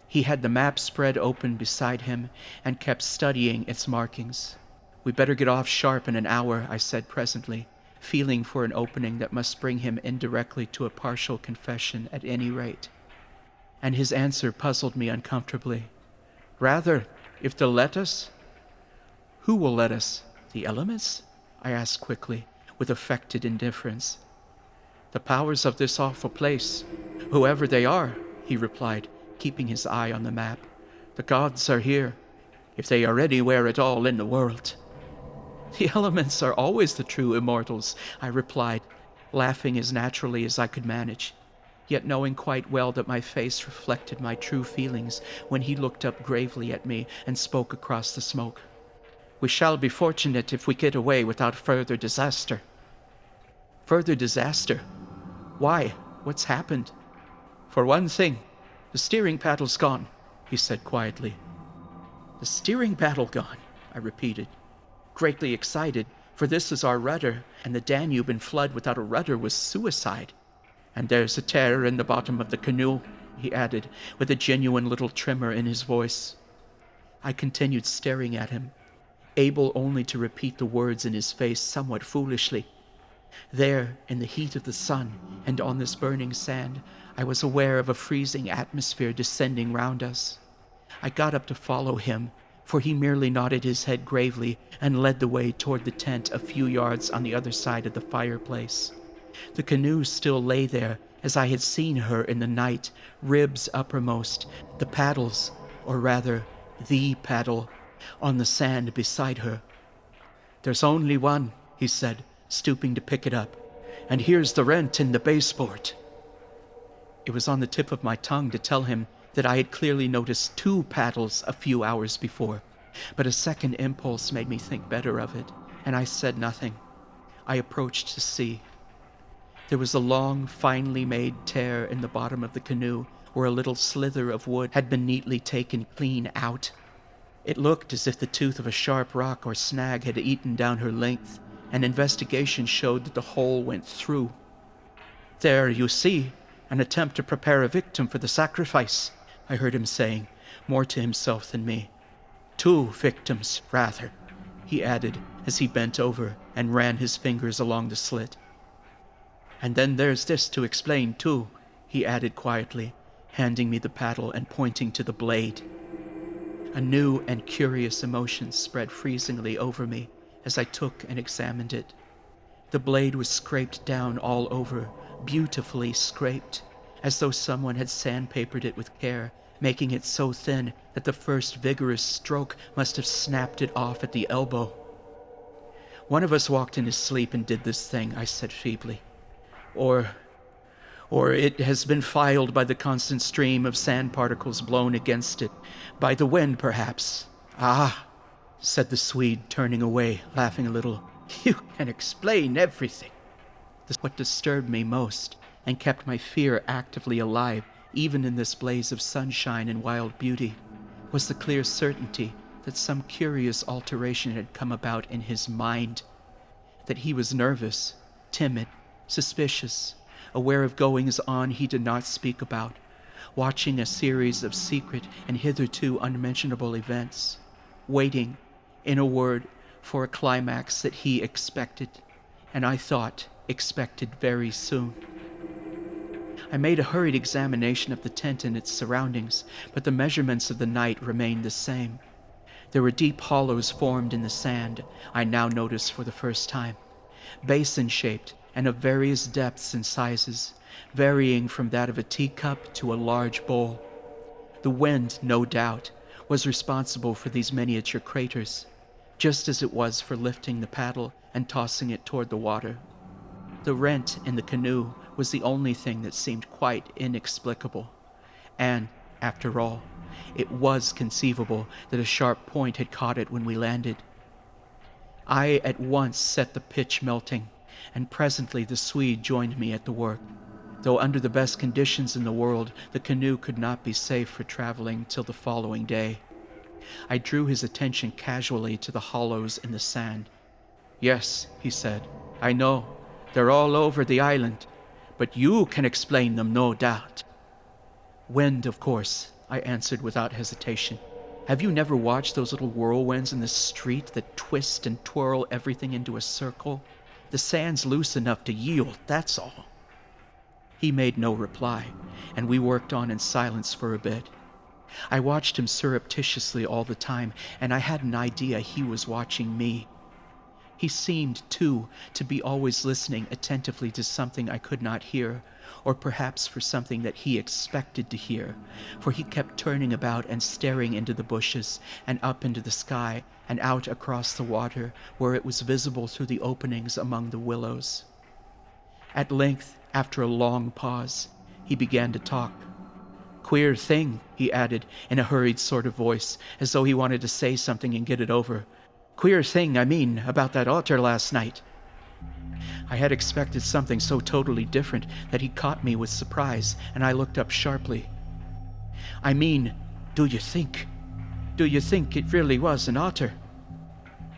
S1: He had the map spread open beside him and kept studying its markings. "We'd better get off sharp in an hour," I said presently, feeling for an opening that must bring him indirectly to a partial confession at any rate. And his answer puzzled me uncomfortably. "Rather, if they'll let us." "Who will let us? The elements?" I asked quickly, with affected indifference. "The powers of this awful place, whoever they are," he replied, keeping his eye on the map. "The gods are here, if they are anywhere at all in the world." "The elements are always the true immortals," I replied, laughing as naturally as I could manage, yet knowing quite well that my face reflected my true feelings when he looked up gravely at me and spoke across the smoke. "We shall be fortunate if we get away without further disaster." "Further disaster? Why, what's happened?" "For one thing, the steering paddle's gone," he said quietly. "The steering paddle gone?" I repeated, greatly excited, for this is our rudder, and the Danube in flood without a rudder was suicide. "And there's a tear in the bottom of the canoe," he added, with a genuine little tremor in his voice. I continued staring at him, able only to repeat the words in his face somewhat foolishly. There, in the heat of the sun and on this burning sand, I was aware of a freezing atmosphere descending round us. I got up to follow him, for he merely nodded his head gravely and led the way toward the tent a few yards on the other side of the fireplace. The canoe still lay there, as I had seen her in the night, ribs uppermost, the paddles, or rather, the paddle, on the sand beside her. "There's only one," he said, stooping to pick it up, "and here's the rent in the baseboard." It was on the tip of my tongue to tell him that I had clearly noticed 2 paddles a few hours before, but a second impulse made me think better of it, and I said nothing. I approached to see. There was a long, finely made tear in the bottom of the canoe where a little slither of wood had been neatly taken clean out. It looked as if the tooth of a sharp rock or snag had eaten down her length, and investigation showed that the hole went through. "There, you see, an attempt to prepare a victim for the sacrifice," I heard him saying, more to himself than me. "2 victims, rather," he added as he bent over and ran his fingers along the slit. "And then there's this to explain, too," he added quietly, handing me the paddle and pointing to the blade. A new and curious emotion spread freezingly over me as I took and examined it. The blade was scraped down all over, beautifully scraped, as though someone had sandpapered it with care, making it so thin that the first vigorous stroke must have snapped it off at the elbow. "One of us walked in his sleep and did this thing," I said feebly. Or it has been filed by the constant stream of sand particles blown against it, by the wind, perhaps." "Ah," said the Swede, turning away, laughing a little. "You can explain everything." What disturbed me most, and kept my fear actively alive, even in this blaze of sunshine and wild beauty, was the clear certainty that some curious alteration had come about in his mind, that he was nervous, timid, suspicious, aware of goings-on he did not speak about, watching a series of secret and hitherto unmentionable events, waiting, in a word, for a climax that he expected, and I thought expected very soon. I made a hurried examination of the tent and its surroundings, but the measurements of the night remained the same. There were deep hollows formed in the sand, I now noticed for the first time, basin-shaped and of various depths and sizes, varying from that of a teacup to a large bowl. The wind, no doubt, was responsible for these miniature craters, just as it was for lifting the paddle and tossing it toward the water. The rent in the canoe was the only thing that seemed quite inexplicable, and, after all, it was conceivable that a sharp point had caught it when we landed. I at once set the pitch melting, and presently the Swede joined me at the work. Though under the best conditions in the world, the canoe could not be safe for traveling till the following day. I drew his attention casually to the hollows in the sand. "Yes," he said, "I know. They're all over the island. But you can explain them, no doubt." "Wind, of course," I answered without hesitation. "Have you never watched those little whirlwinds in the street that twist and twirl everything into a circle? The sand's loose enough to yield, that's all." He made no reply, and we worked on in silence for a bit. I watched him surreptitiously all the time, and I had an idea he was watching me. He seemed, too, to be always listening attentively to something I could not hear, or perhaps for something that he expected to hear, for he kept turning about and staring into the bushes, and up into the sky, and out across the water, where it was visible through the openings among the willows. At length, after a long pause, he began to talk. "Queer thing," he added, in a hurried sort of voice, as though he wanted to say something and get it over. "Queer thing, I mean, about that otter last night." I had expected something so totally different that he caught me with surprise, and I looked up sharply. "I mean, do you think it really was an otter?"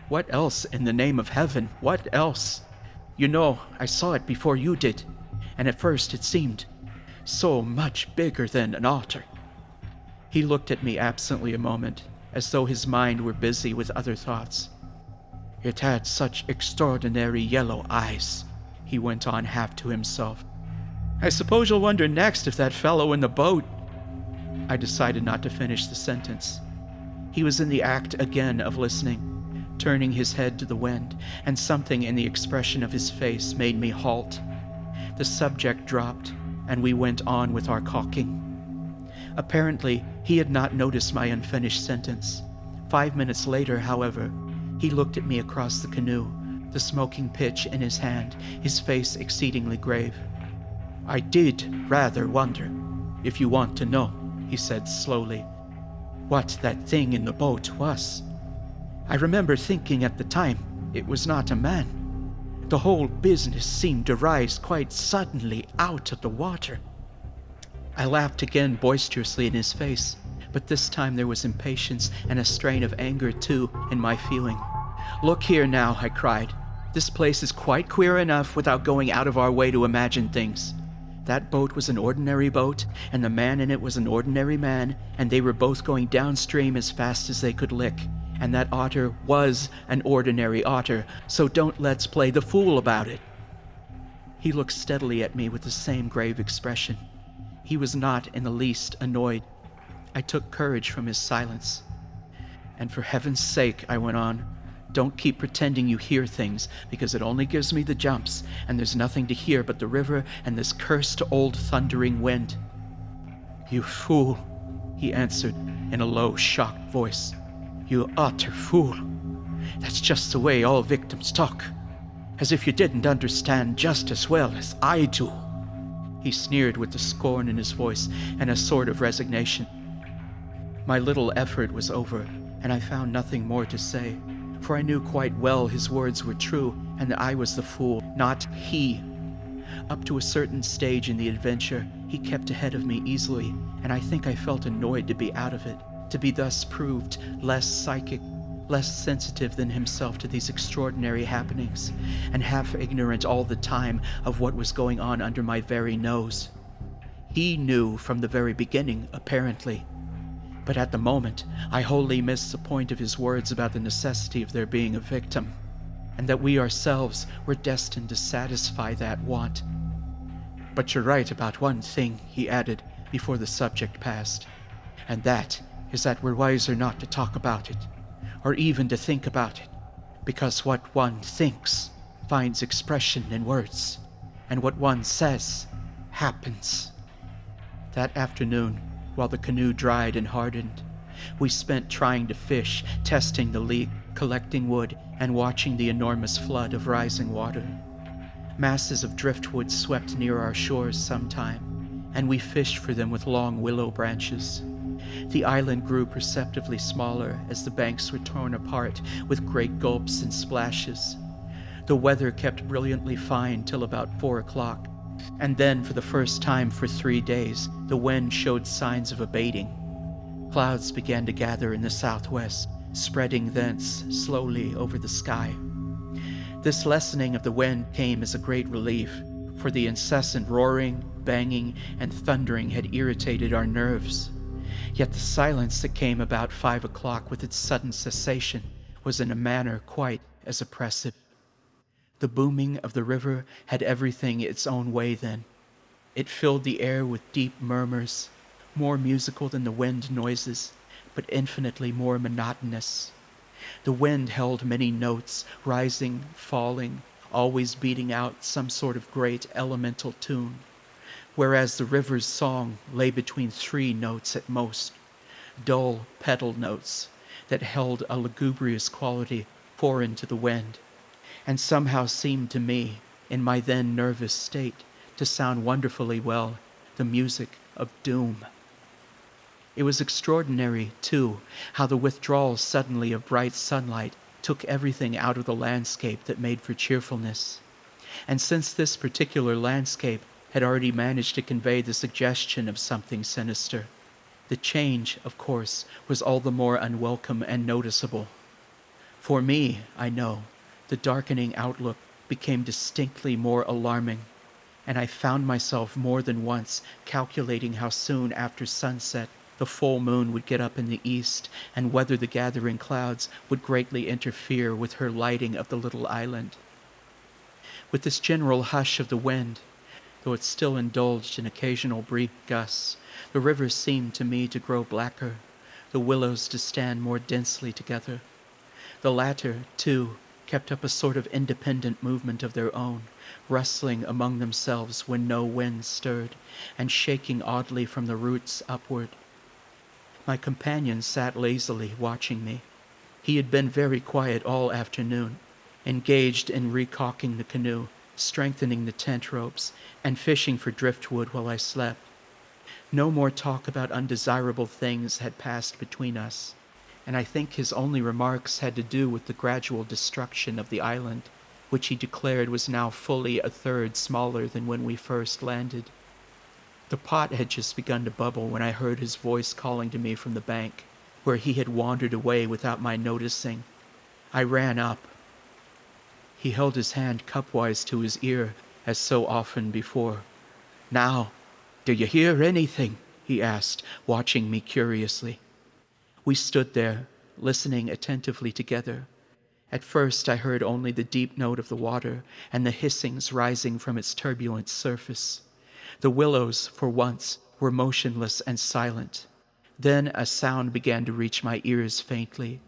S1: "What else, in the name of heaven? What else? You know, I saw it before you did. and at first it seemed so much bigger than an otter. He looked at me absently a moment, as though his mind were busy with other thoughts. It had such extraordinary yellow eyes, he went on half to himself. I suppose you'll wonder next if that fellow in the boat... I decided not to finish the sentence. He was in the act again of listening, turning his head to the wind, and something in the expression of his face made me halt. The subject dropped, and we went on with our caulking. Apparently, he had not noticed my unfinished sentence. 5 minutes later, however, he looked at me across the canoe, the smoking pitch in his hand, his face exceedingly grave. I did rather wonder, if you want to know, he said slowly, what that thing in the boat was. I remember thinking at the time it was not a man. The whole business seemed to rise quite suddenly out of the water. I laughed again boisterously in his face, but this time there was impatience and a strain of anger too in my feeling. Look here now, I cried. This place is quite queer enough without going out of our way to imagine things. That boat was an ordinary boat, and the man in it was an ordinary man, and they were both going downstream as fast as they could lick. And that otter was an ordinary otter, so don't let's play the fool about it. He looked steadily at me with the same grave expression. He was not in the least annoyed. I took courage from his silence. And for heaven's sake, I went on, don't keep pretending you hear things, because it only gives me the jumps, and there's nothing to hear but the river and this cursed old thundering wind. You fool, he answered in a low, shocked voice. You utter fool. That's just the way all victims talk, as if you didn't understand just as well as I do. He sneered with the scorn in his voice and a sort of resignation. My little effort was over, and I found nothing more to say, for I knew quite well his words were true, and that I was the fool, not he. Up to a certain stage in the adventure, he kept ahead of me easily, and I think I felt annoyed to be out of it, to be thus proved less psychic, less sensitive than himself to these extraordinary happenings, and half ignorant all the time of what was going on under my very nose. He knew from the very beginning, apparently. But at the moment, I wholly missed the point of his words about the necessity of there being a victim, and that we ourselves were destined to satisfy that want. But you're right about one thing, he added before the subject passed, and that is that we're wiser not to talk about it, or even to think about it, because what one thinks finds expression in words, and what one says happens. That afternoon, while the canoe dried and hardened, we spent trying to fish, testing the leak, collecting wood, and watching the enormous flood of rising water. Masses of driftwood swept near our shores sometime, and we fished for them with long willow branches. The island grew perceptibly smaller as the banks were torn apart with great gulps and splashes. The weather kept brilliantly fine till about 4 o'clock, and then for the first time for 3 days, the wind showed signs of abating. Clouds began to gather in the southwest, spreading thence slowly over the sky. This lessening of the wind came as a great relief, for the incessant roaring, banging, and thundering had irritated our nerves. Yet the silence that came about 5 o'clock with its sudden cessation was in a manner quite as oppressive. The booming of the river had everything its own way then. It filled the air with deep murmurs, more musical than the wind noises, but infinitely more monotonous. The wind held many notes, rising, falling, always beating out some sort of great elemental tune, whereas the river's song lay between 3 notes at most, dull pedal notes that held a lugubrious quality foreign to the wind, and somehow seemed to me, in my then nervous state, to sound wonderfully well, the music of doom. It was extraordinary, too, how the withdrawal suddenly of bright sunlight took everything out of the landscape that made for cheerfulness. And since this particular landscape had already managed to convey the suggestion of something sinister, the change, of course, was all the more unwelcome and noticeable. For me, I know, the darkening outlook became distinctly more alarming, and I found myself more than once calculating how soon after sunset the full moon would get up in the east, and whether the gathering clouds would greatly interfere with her lighting of the little island. With this general hush of the wind, though it still indulged in occasional brief gusts, the river seemed to me to grow blacker, the willows to stand more densely together. The latter, too, kept up a sort of independent movement of their own, rustling among themselves when no wind stirred, and shaking oddly from the roots upward. My companion sat lazily watching me. He had been very quiet all afternoon, engaged in recalking the canoe, strengthening the tent ropes, and fishing for driftwood while I slept. No more talk about undesirable things had passed between us, and I think his only remarks had to do with the gradual destruction of the island, which he declared was now fully a third smaller than when we first landed. The pot had just begun to bubble when I heard his voice calling to me from the bank, where he had wandered away without my noticing. I ran up. He held his hand cupwise to his ear, as so often before. "Now, do you hear anything?" he asked, watching me curiously. We stood there, listening attentively together. At first I heard only the deep note of the water and the hissings rising from its turbulent surface. The willows, for once, were motionless and silent. Then a sound began to reach my ears faintly.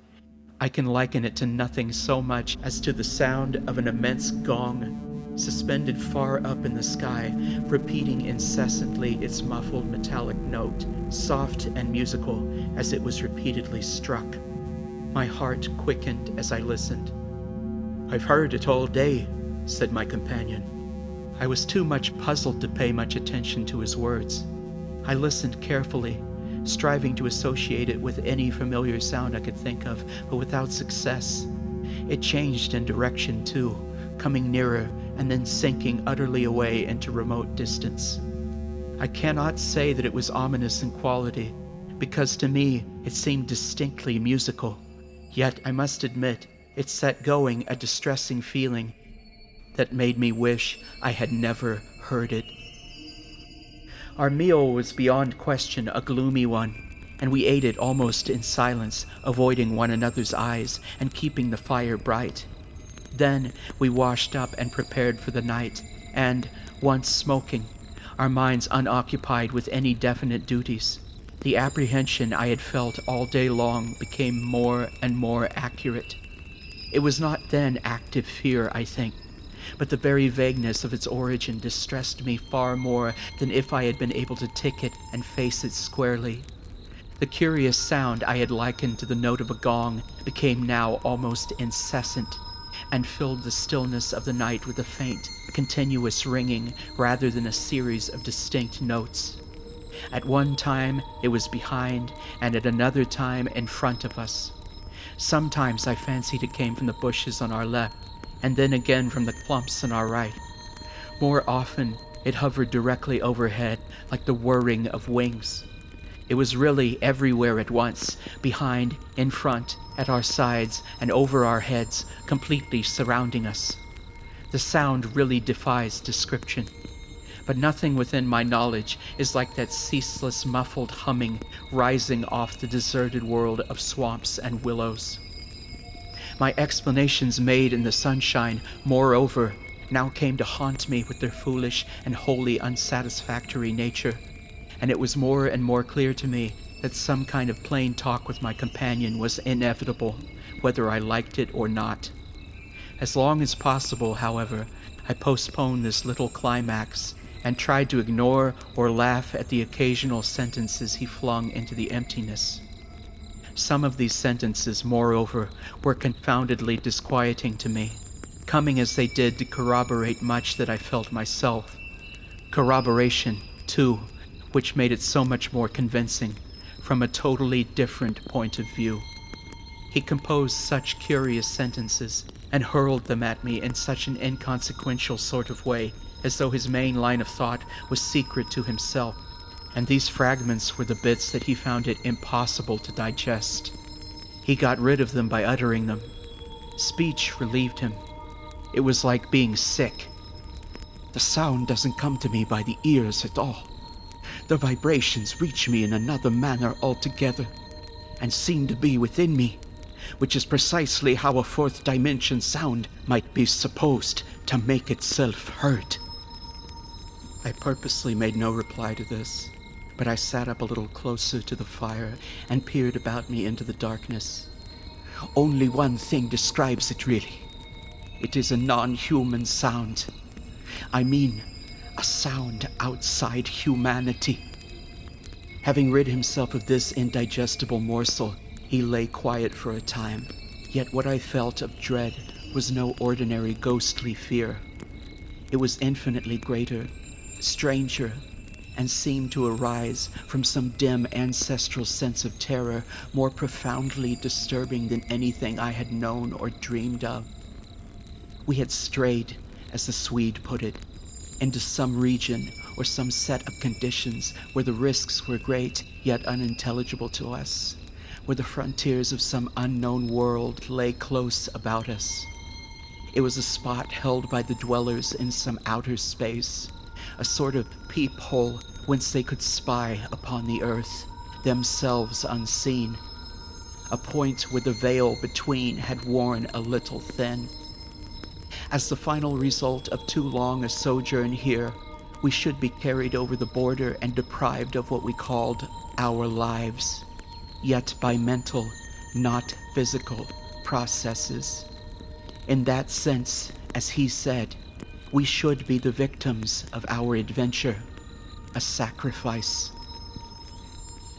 S1: I can liken it to nothing so much as to the sound of an immense gong, suspended far up in the sky, repeating incessantly its muffled metallic note, soft and musical as it was repeatedly struck. My heart quickened as I listened. "I've heard it all day," said my companion. I was too much puzzled to pay much attention to his words. I listened carefully, striving to associate it with any familiar sound I could think of, but without success. It changed in direction, too, coming nearer and then sinking utterly away into remote distance. I cannot say that it was ominous in quality, because to me it seemed distinctly musical. Yet I must admit it set going a distressing feeling that made me wish I had never heard it. Our meal was beyond question a gloomy one, and we ate it almost in silence, avoiding one another's eyes and keeping the fire bright. Then we washed up and prepared for the night, and, once smoking, our minds unoccupied with any definite duties, the apprehension I had felt all day long became more and more accurate. It was not then active fear, I think, but the very vagueness of its origin distressed me far more than if I had been able to tick it and face it squarely. The curious sound I had likened to the note of a gong became now almost incessant, and filled the stillness of the night with a faint, continuous ringing rather than a series of distinct notes. At one time it was behind, and at another time in front of us. Sometimes I fancied it came from the bushes on our left, and then again from the clumps on our right. More often it hovered directly overhead, like the whirring of wings. It was really everywhere at once, behind, in front, at our sides, and over our heads, completely surrounding us. The sound really defies description, but nothing within my knowledge is like that ceaseless muffled humming rising off the deserted world of swamps and willows. My explanations made in the sunshine, moreover, now came to haunt me with their foolish and wholly unsatisfactory nature, and it was more and more clear to me that some kind of plain talk with my companion was inevitable, whether I liked it or not. As long as possible, however, I postponed this little climax, and tried to ignore or laugh at the occasional sentences he flung into the emptiness. Some of these sentences, moreover, were confoundedly disquieting to me, coming as they did to corroborate much that I felt myself. Corroboration, too, which made it so much more convincing, from a totally different point of view. He composed such curious sentences, and hurled them at me in such an inconsequential sort of way, as though his main line of thought was secret to himself, and these fragments were the bits that he found it impossible to digest. He got rid of them by uttering them. Speech relieved him. It was like being sick. The sound doesn't come to me by the ears at all. The vibrations reach me in another manner altogether, and seem to be within me, which is precisely how a fourth dimension sound might be supposed to make itself heard. I purposely made no reply to this, but I sat up a little closer to the fire and peered about me into the darkness. Only one thing describes it, really. It is a non-human sound. I mean, a sound outside humanity. Having rid himself of this indigestible morsel, he lay quiet for a time. Yet what I felt of dread was no ordinary ghostly fear. It was infinitely greater, stranger, and seemed to arise from some dim ancestral sense of terror more profoundly disturbing than anything I had known or dreamed of. We had strayed, as the Swede put it, into some region or some set of conditions where the risks were great yet unintelligible to us, where the frontiers of some unknown world lay close about us. It was a spot held by the dwellers in some outer space, a sort of peephole whence they could spy upon the earth, themselves unseen, a point where the veil between had worn a little thin. As the final result of too long a sojourn here, we should be carried over the border and deprived of what we called our lives, yet by mental, not physical, processes. In that sense, as he said, we should be the victims of our adventure, a sacrifice.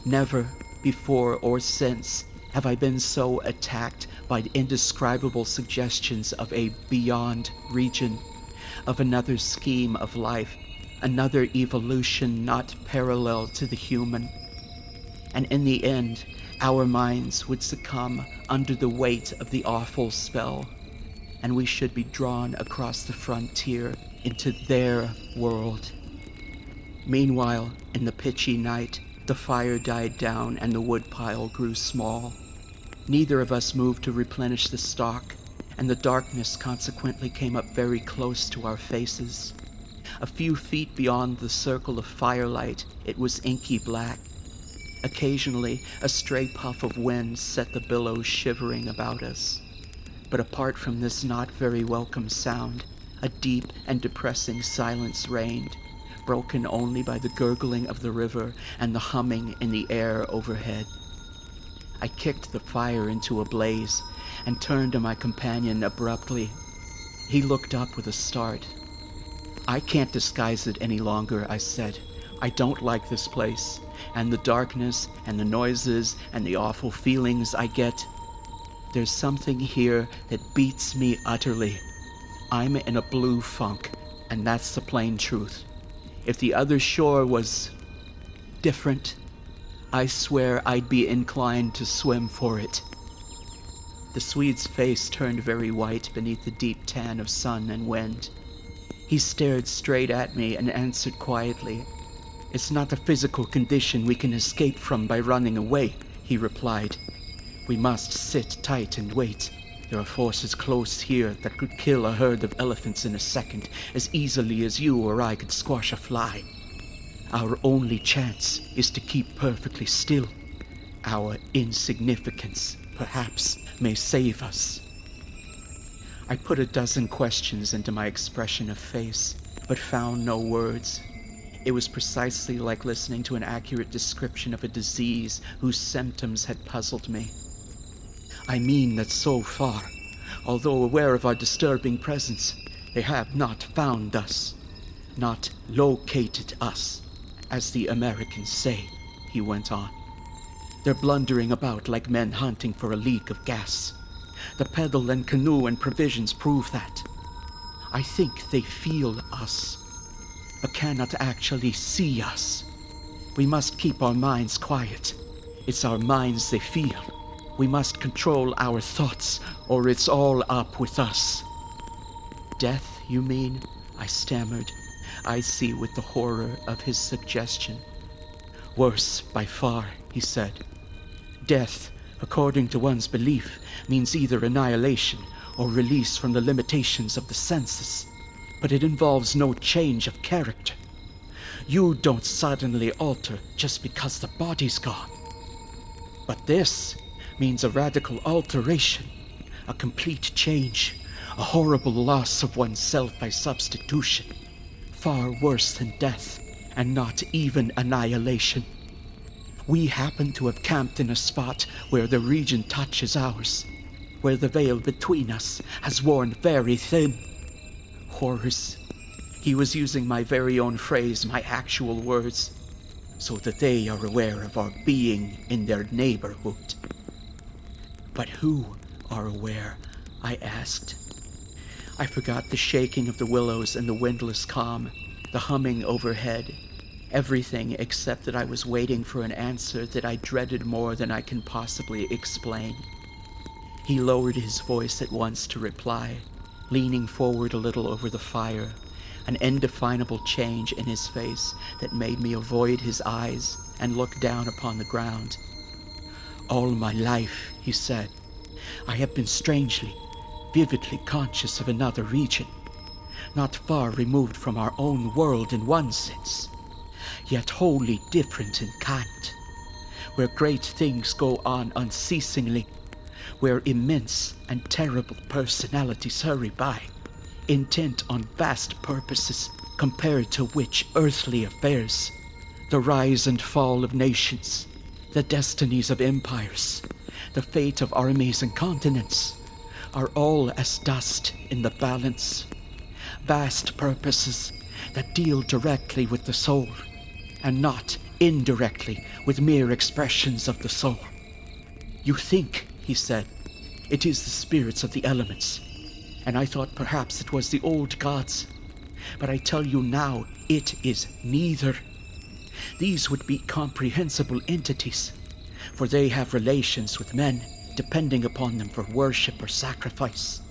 S1: Never, before or since, have I been so attacked by indescribable suggestions of a beyond region, of another scheme of life, another evolution not parallel to the human. And in the end, our minds would succumb under the weight of the awful spell, and we should be drawn across the frontier into their world. Meanwhile, in the pitchy night, the fire died down and the woodpile grew small. Neither of us moved to replenish the stock, and the darkness consequently came up very close to our faces. A few feet beyond the circle of firelight, it was inky black. Occasionally, a stray puff of wind set the billows shivering about us. But apart from this not very welcome sound, a deep and depressing silence reigned, broken only by the gurgling of the river and the humming in the air overhead. I kicked the fire into a blaze and turned to my companion abruptly. He looked up with a start. "I can't disguise it any longer," I said. "I don't like this place, and the darkness, and the noises, and the awful feelings I get. There's something here that beats me utterly. I'm in a blue funk, and that's the plain truth. If the other shore was different, I swear I'd be inclined to swim for it." The Swede's face turned very white beneath the deep tan of sun and wind. He stared straight at me and answered quietly. "It's not a physical condition we can escape from by running away," he replied. "We must sit tight and wait. There are forces close here that could kill a herd of elephants in a second as easily as you or I could squash a fly. Our only chance is to keep perfectly still. Our insignificance, perhaps, may save us." I put a dozen questions into my expression of face, but found no words. It was precisely like listening to an accurate description of a disease whose symptoms had puzzled me. I mean that so far, although aware of our disturbing presence, they have not found us, not located us, as the Americans say, he went on. They're blundering about like men hunting for a leak of gas. The pedal and canoe and provisions prove that. I think they feel us, but cannot actually see us. We must keep our minds quiet. It's our minds they feel. We must control our thoughts, or it's all up with us. "Death, you mean?" I stammered, icy with the horror of his suggestion. "Worse, by far," he said. "Death, according to one's belief, means either annihilation or release from the limitations of the senses. but it involves no change of character. You don't suddenly alter just because the body's gone. But this means a radical alteration, a complete change, a horrible loss of oneself by substitution, far worse than death, and not even annihilation. We happen to have camped in a spot where the region touches ours, where the veil between us has worn very thin. Horrors. He was using my very own phrase, my actual words, so that they are aware of our being in their neighborhood. But who are aware? I asked. I forgot the shaking of the willows and the windless calm, the humming overhead, everything except that I was waiting for an answer that I dreaded more than I can possibly explain. He lowered his voice at once to reply, leaning forward a little over the fire, an indefinable change in his face that made me avoid his eyes and look down upon the ground. All my life, he said, I have been strangely, vividly conscious of another region, not far removed from our own world in one sense, yet wholly different in kind, where great things go on unceasingly, where immense and terrible personalities hurry by, intent on vast purposes compared to which earthly affairs, the rise and fall of nations, the destinies of empires, the fate of armies and continents, are all as dust in the balance. Vast purposes that deal directly with the soul, and not indirectly with mere expressions of the soul. You think, he said, it is the spirits of the elements, and I thought perhaps it was the old gods, but I tell you now it is neither. These would be comprehensible entities, for they have relations with men, depending upon them for worship or sacrifice,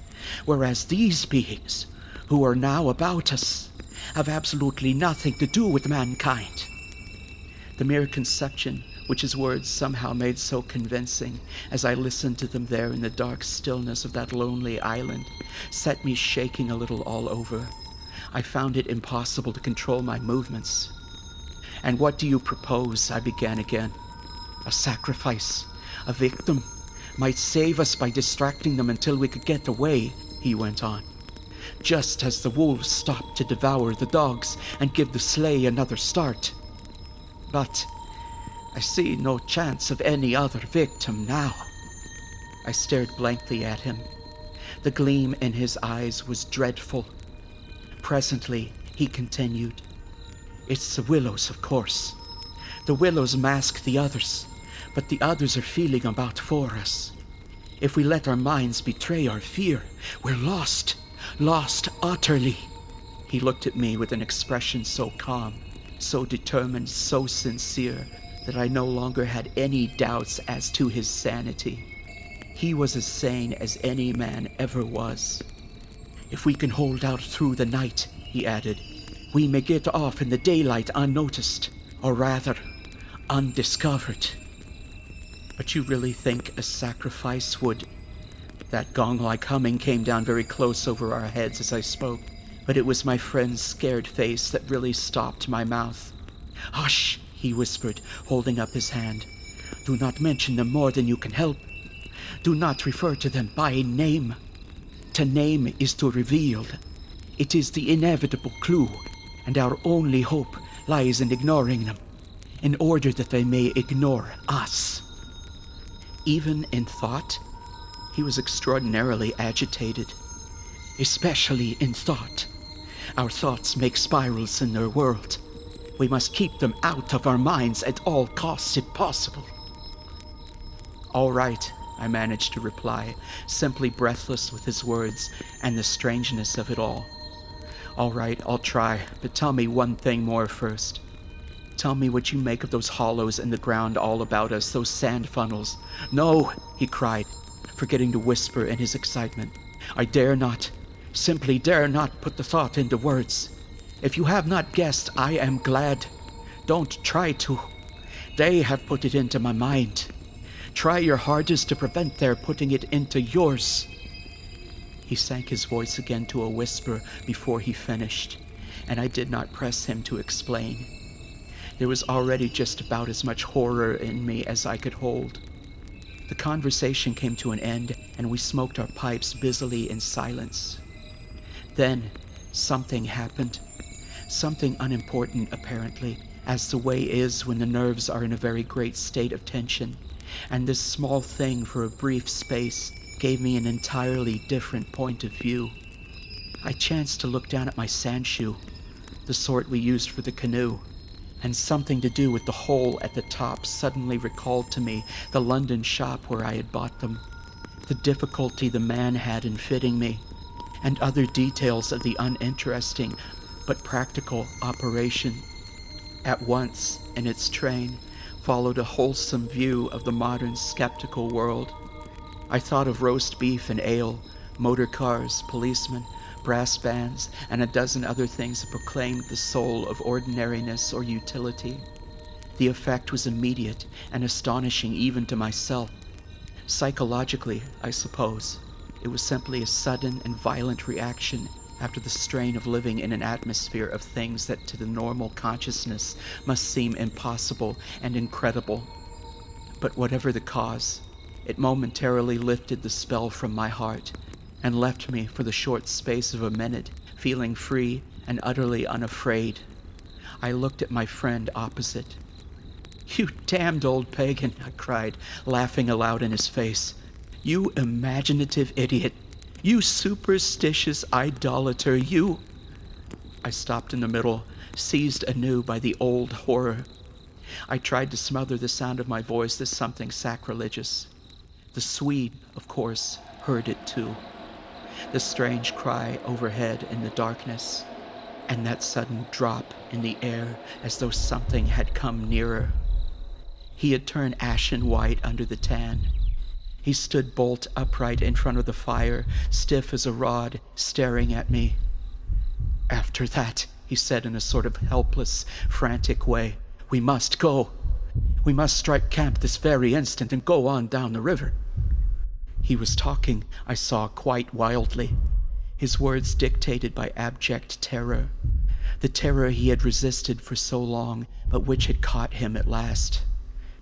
S1: whereas these beings, who are now about us, have absolutely nothing to do with mankind. The mere conception, which his words somehow made so convincing as I listened to them there in the dark stillness of that lonely island, set me shaking a little all over. I found it impossible to control my movements. And what do you propose? I began again. A sacrifice, a victim, might save us by distracting them until we could get away, he went on. Just as the wolves stopped to devour the dogs and give the sleigh another start. But I see no chance of any other victim now. I stared blankly at him. The gleam in his eyes was dreadful. Presently, he continued. It's the willows, of course. The willows mask the others, but the others are feeling about for us. If we let our minds betray our fear, we're lost utterly. He looked at me with an expression so calm, so determined, so sincere, that I no longer had any doubts as to his sanity. He was as sane as any man ever was. If we can hold out through the night, he added, we may get off in the daylight unnoticed, or rather, undiscovered. But you really think a sacrifice would... That gong-like humming came down very close over our heads as I spoke, but it was my friend's scared face that really stopped my mouth. Hush, he whispered, holding up his hand. Do not mention them more than you can help. Do not refer to them by name. To name is to reveal. It is the inevitable clue, and our only hope lies in ignoring them, in order that they may ignore us. Even in thought, he was extraordinarily agitated. Especially in thought. Our thoughts make spirals in their world. We must keep them out of our minds at all costs if possible. All right, I managed to reply, simply breathless with his words and the strangeness of it all. All right, I'll try, but tell me one thing more first. Tell me what you make of those hollows in the ground all about us, those sand funnels. No, he cried, forgetting to whisper in his excitement. I dare not, simply dare not put the thought into words. If you have not guessed, I am glad. Don't try to. They have put it into my mind. Try your hardest to prevent their putting it into yours. He sank his voice again to a whisper before he finished, and I did not press him to explain. There was already just about as much horror in me as I could hold. The conversation came to an end, and we smoked our pipes busily in silence. Then, something happened. Something unimportant, apparently, as the way is when the nerves are in a very great state of tension, and this small thing for a brief space gave me an entirely different point of view. I chanced to look down at my sand shoe, the sort we used for the canoe, and something to do with the hole at the top suddenly recalled to me the London shop where I had bought them, the difficulty the man had in fitting me, and other details of the uninteresting but practical operation. At once, in its train, followed a wholesome view of the modern skeptical world. I thought of roast beef and ale, motor cars, policemen, brass bands, and a dozen other things that proclaimed the soul of ordinariness or utility. The effect was immediate and astonishing even to myself. Psychologically, I suppose, it was simply a sudden and violent reaction after the strain of living in an atmosphere of things that to the normal consciousness must seem impossible and incredible. But whatever the cause, it momentarily lifted the spell from my heart and left me for the short space of a minute feeling free and utterly unafraid. I looked at my friend opposite. "You damned old pagan," I cried, laughing aloud in his face. "You imaginative idiot. You superstitious idolater. You—" I stopped in the middle, seized anew by the old horror. I tried to smother the sound of my voice as something sacrilegious. The Swede, of course, heard it too. The strange cry overhead in the darkness, and that sudden drop in the air as though something had come nearer. He had turned ashen white under the tan. He stood bolt upright in front of the fire, stiff as a rod, staring at me. "After that," he said in a sort of helpless, frantic way, "we must go. We must strike camp this very instant and go on down the river." He was talking, I saw, quite wildly, his words dictated by abject terror, the terror he had resisted for so long, but which had caught him at last.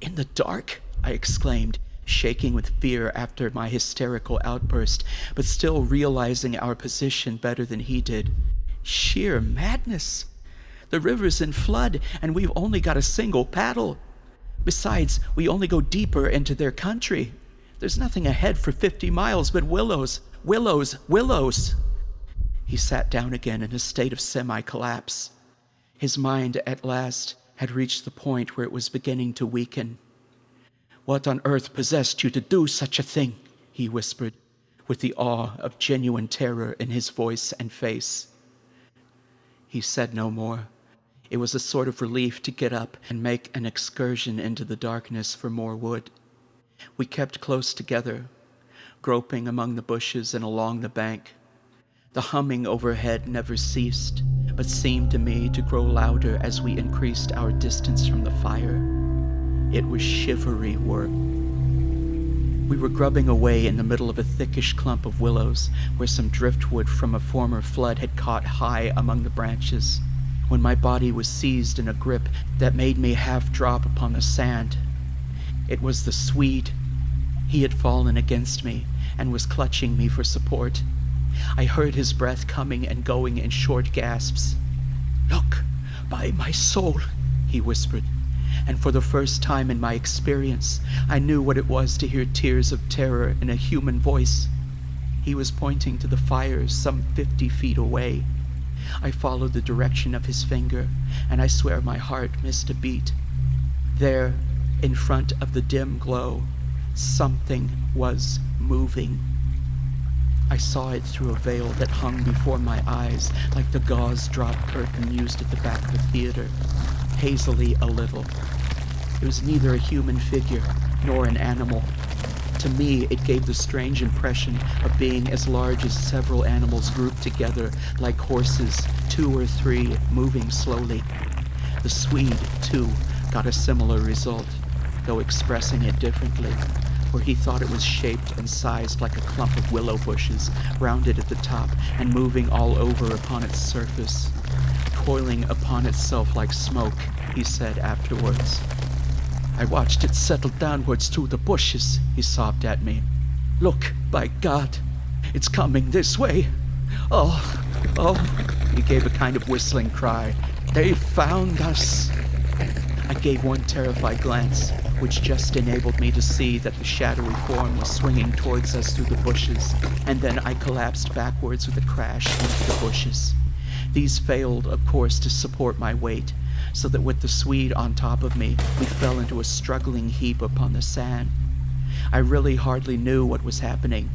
S1: "In the dark?" I exclaimed, shaking with fear after my hysterical outburst, but still realizing our position better than he did. "Sheer madness! The river's in flood, and we've only got a single paddle. Besides, we only go deeper into their country. There's nothing ahead for 50 miles but Willows, Willows, Willows." He sat down again in a state of semi-collapse. His mind at last had reached the point where it was beginning to weaken. "What on earth possessed you to do such a thing?" he whispered, with the awe of genuine terror in his voice and face. He said no more. It was a sort of relief to get up and make an excursion into the darkness for more wood. We kept close together, groping among the bushes and along the bank. The humming overhead never ceased, but seemed to me to grow louder as we increased our distance from the fire. It was shivery work. We were grubbing away in the middle of a thickish clump of willows, where some driftwood from a former flood had caught high among the branches, when my body was seized in a grip that made me half drop upon the sand. It was the Swede. He had fallen against me and was clutching me for support. I heard his breath coming and going in short gasps. "Look, by my soul," he whispered, and for the first time in my experience, I knew what it was to hear tears of terror in a human voice. He was pointing to the fires some 50 feet away. I followed the direction of his finger, and I swear my heart missed a beat. There, in front of the dim glow, something was moving. I saw it through a veil that hung before my eyes like the gauze drop curtain used at the back of a theater, hazily a little. It was neither a human figure nor an animal. To me, it gave the strange impression of being as large as several animals grouped together like horses, 2 or 3, moving slowly. The Swede, too, got a similar result, though expressing it differently. where he thought it was shaped and sized like a clump of willow bushes, rounded at the top and moving all over upon its surface, coiling upon itself like smoke, he said afterwards. I watched it settle downwards through the bushes, he sobbed at me. Look, by God, it's coming this way. Oh, oh, he gave a kind of whistling cry. They found us. I gave one terrified glance, which just enabled me to see that the shadowy form was swinging towards us through the bushes, and then I collapsed backwards with a crash into the bushes. These failed, of course, to support my weight, so that with the Swede on top of me, we fell into a struggling heap upon the sand. I really hardly knew what was happening.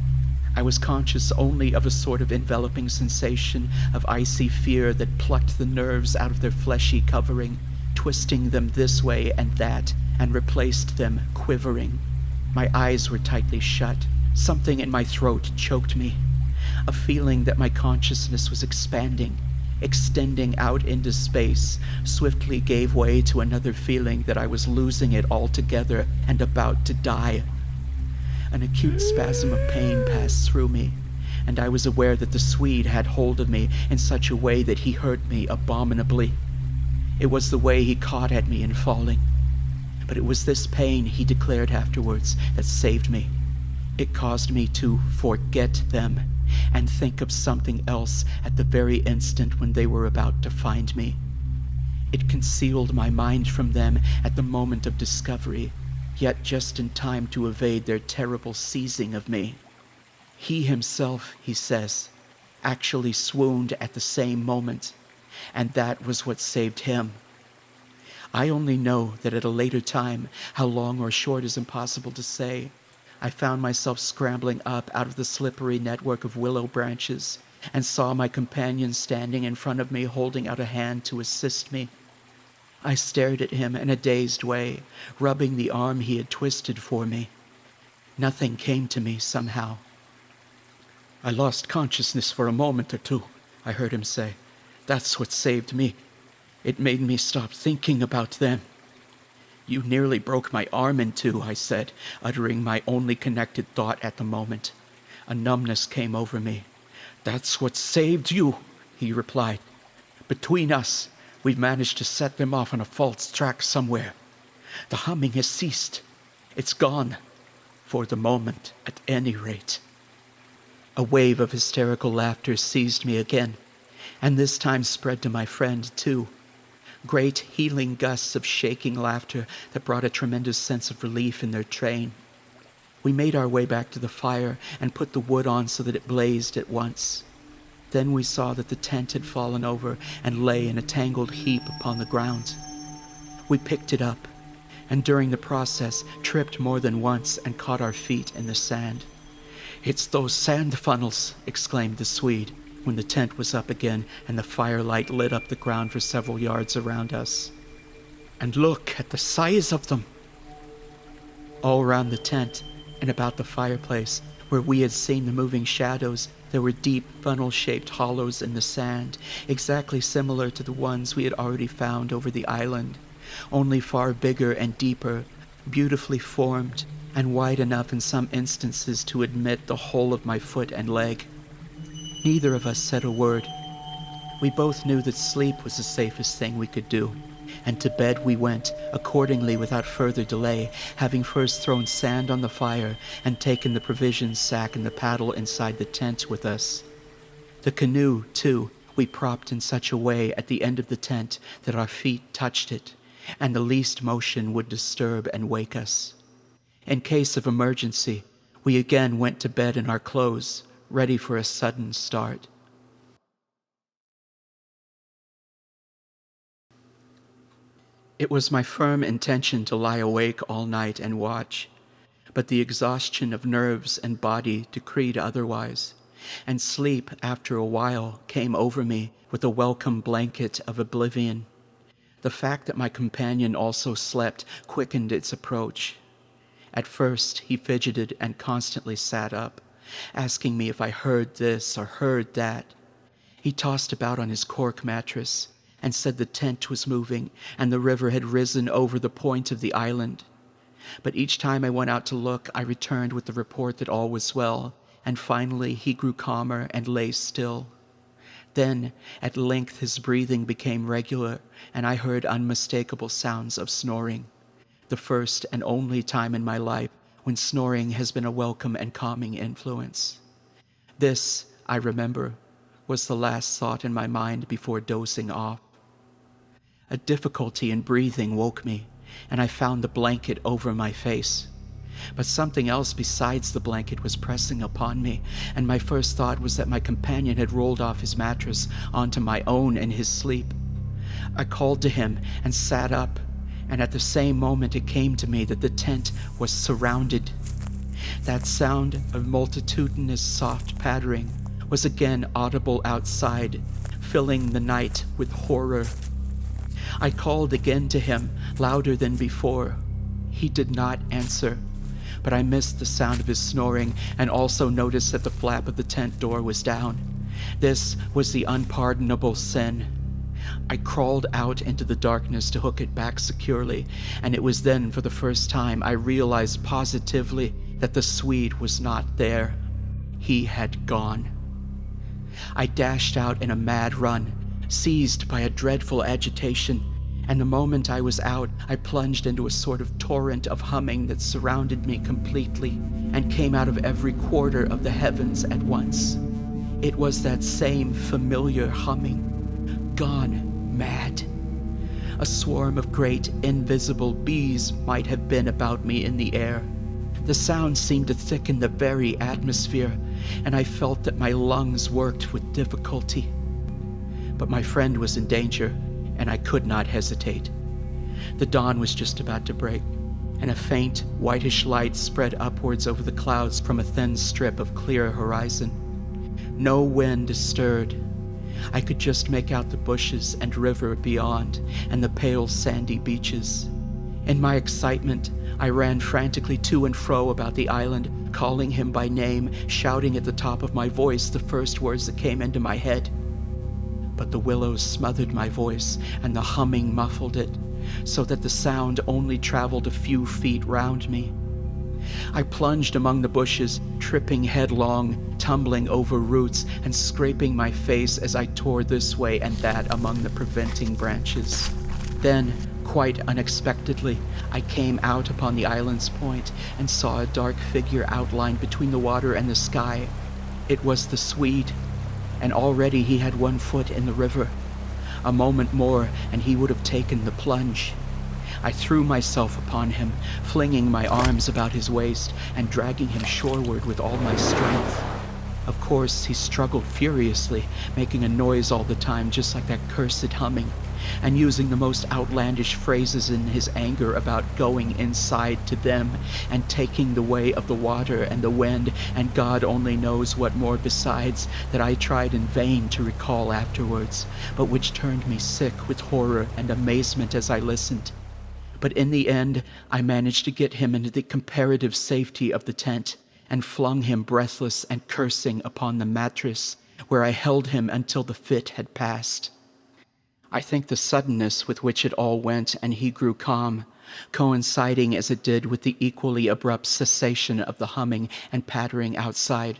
S1: I was conscious only of a sort of enveloping sensation of icy fear that plucked the nerves out of their fleshy covering, twisting them this way and that, and replaced them quivering. My eyes were tightly shut. Something in my throat choked me. A feeling that my consciousness was expanding, extending out into space, swiftly gave way to another feeling that I was losing it altogether and about to die. An acute spasm of pain passed through me, and I was aware that the Swede had hold of me in such a way that he hurt me abominably. It was the way he caught at me in falling. But it was this pain, he declared afterwards, that saved me. It caused me to forget them and think of something else at the very instant when they were about to find me. It concealed my mind from them at the moment of discovery, yet just in time to evade their terrible seizing of me. He himself, he says, actually swooned at the same moment, and that was what saved him. I only know that at a later time, how long or short is impossible to say, I found myself scrambling up out of the slippery network of willow branches and saw my companion standing in front of me holding out a hand to assist me. I stared at him in a dazed way, rubbing the arm he had twisted for me. Nothing came to me somehow. I lost consciousness for a moment or two, I heard him say. That's what saved me. It made me stop thinking about them. You nearly broke my arm in two, I said, uttering my only connected thought at the moment. A numbness came over me. That's what saved you, he replied. Between us, we've managed to set them off on a false track somewhere. The humming has ceased. It's gone. For the moment, at any rate. A wave of hysterical laughter seized me again, and this time spread to my friend, too. Great healing gusts of shaking laughter that brought a tremendous sense of relief in their train. We made our way back to the fire and put the wood on so that it blazed at once. Then we saw that the tent had fallen over and lay in a tangled heap upon the ground. We picked it up, and during the process tripped more than once and caught our feet in the sand. It's those sand funnels, exclaimed the Swede, when the tent was up again and the firelight lit up the ground for several yards around us. And look at the size of them! All around the tent and about the fireplace, where we had seen the moving shadows, there were deep funnel-shaped hollows in the sand, exactly similar to the ones we had already found over the island, only far bigger and deeper, beautifully formed, and wide enough in some instances to admit the whole of my foot and leg. Neither of us said a word. We both knew that sleep was the safest thing we could do, and to bed we went, accordingly without further delay, having first thrown sand on the fire and taken the provision sack and the paddle inside the tent with us. The canoe, too, we propped in such a way at the end of the tent that our feet touched it, and the least motion would disturb and wake us. In case of emergency, we again went to bed in our clothes, ready for a sudden start. It was my firm intention to lie awake all night and watch, but the exhaustion of nerves and body decreed otherwise, and sleep, after a while, came over me with a welcome blanket of oblivion. The fact that my companion also slept quickened its approach. At first, he fidgeted and constantly sat up, asking me if I heard this or heard that. He tossed about on his cork mattress and said the tent was moving and the river had risen over the point of the island. But each time I went out to look, I returned with the report that all was well, and finally he grew calmer and lay still. Then, at length, his breathing became regular, and I heard unmistakable sounds of snoring. The first and only time in my life when snoring has been a welcome and calming influence. This, I remember, was the last thought in my mind before dozing off. A difficulty in breathing woke me, and I found the blanket over my face. But something else besides the blanket was pressing upon me, and my first thought was that my companion had rolled off his mattress onto my own in his sleep. I called to him and sat up, and at the same moment it came to me that the tent was surrounded. That sound of multitudinous soft pattering was again audible outside, filling the night with horror. I called again to him, louder than before. He did not answer, but I missed the sound of his snoring and also noticed that the flap of the tent door was down. This was the unpardonable sin. I crawled out into the darkness to hook it back securely, and it was then for the first time I realized positively that the Swede was not there. He had gone. I dashed out in a mad run, seized by a dreadful agitation, and the moment I was out, I plunged into a sort of torrent of humming that surrounded me completely and came out of every quarter of the heavens at once. It was that same familiar humming, gone mad. A swarm of great invisible bees might have been about me in the air. The sound seemed to thicken the very atmosphere, and I felt that my lungs worked with difficulty. But my friend was in danger, and I could not hesitate. The dawn was just about to break, and a faint, whitish light spread upwards over the clouds from a thin strip of clear horizon. No wind stirred. I could just make out the bushes and river beyond, and the pale sandy beaches. In my excitement, I ran frantically to and fro about the island, calling him by name, shouting at the top of my voice the first words that came into my head. But the willows smothered my voice, and the humming muffled it, so that the sound only traveled a few feet round me. I plunged among the bushes, tripping headlong, tumbling over roots, and scraping my face as I tore this way and that among the preventing branches. Then, quite unexpectedly, I came out upon the island's point and saw a dark figure outlined between the water and the sky. It was the Swede, and already he had one foot in the river. A moment more, and he would have taken the plunge. I threw myself upon him, flinging my arms about his waist and dragging him shoreward with all my strength. Of course, he struggled furiously, making a noise all the time, just like that cursed humming, and using the most outlandish phrases in his anger about going inside to them and taking the way of the water and the wind and God only knows what more besides, that I tried in vain to recall afterwards, but which turned me sick with horror and amazement as I listened. But in the end, I managed to get him into the comparative safety of the tent and flung him breathless and cursing upon the mattress, where I held him until the fit had passed. I think the suddenness with which it all went and he grew calm, coinciding as it did with the equally abrupt cessation of the humming and pattering outside.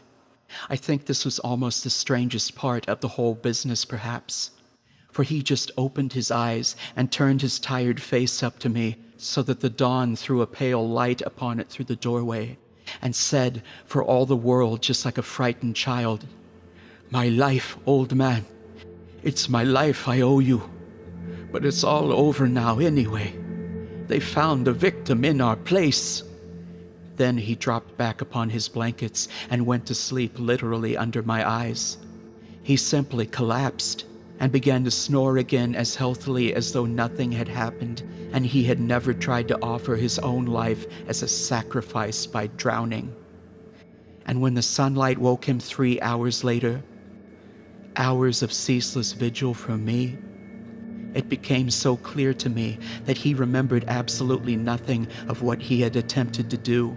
S1: I think this was almost the strangest part of the whole business, perhaps. For he just opened his eyes and turned his tired face up to me so that the dawn threw a pale light upon it through the doorway, and said, for all the world just like a frightened child, "My life, old man. It's my life I owe you. But it's all over now anyway. They found the victim in our place." Then he dropped back upon his blankets and went to sleep literally under my eyes. He simply collapsed and began to snore again as healthily as though nothing had happened and he had never tried to offer his own life as a sacrifice by drowning. And when the sunlight woke him 3 hours later, hours of ceaseless vigil from me, it became so clear to me that he remembered absolutely nothing of what he had attempted to do,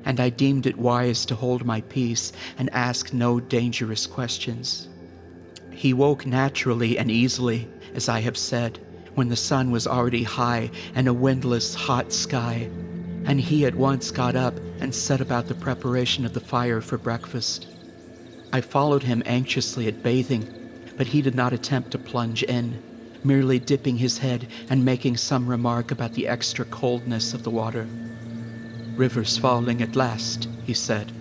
S1: and I deemed it wise to hold my peace and ask no dangerous questions. He woke naturally and easily, as I have said, when the sun was already high and a windless, hot sky, and he at once got up and set about the preparation of the fire for breakfast. I followed him anxiously at bathing, but he did not attempt to plunge in, merely dipping his head and making some remark about the extra coldness of the water. "River's falling at last," he said,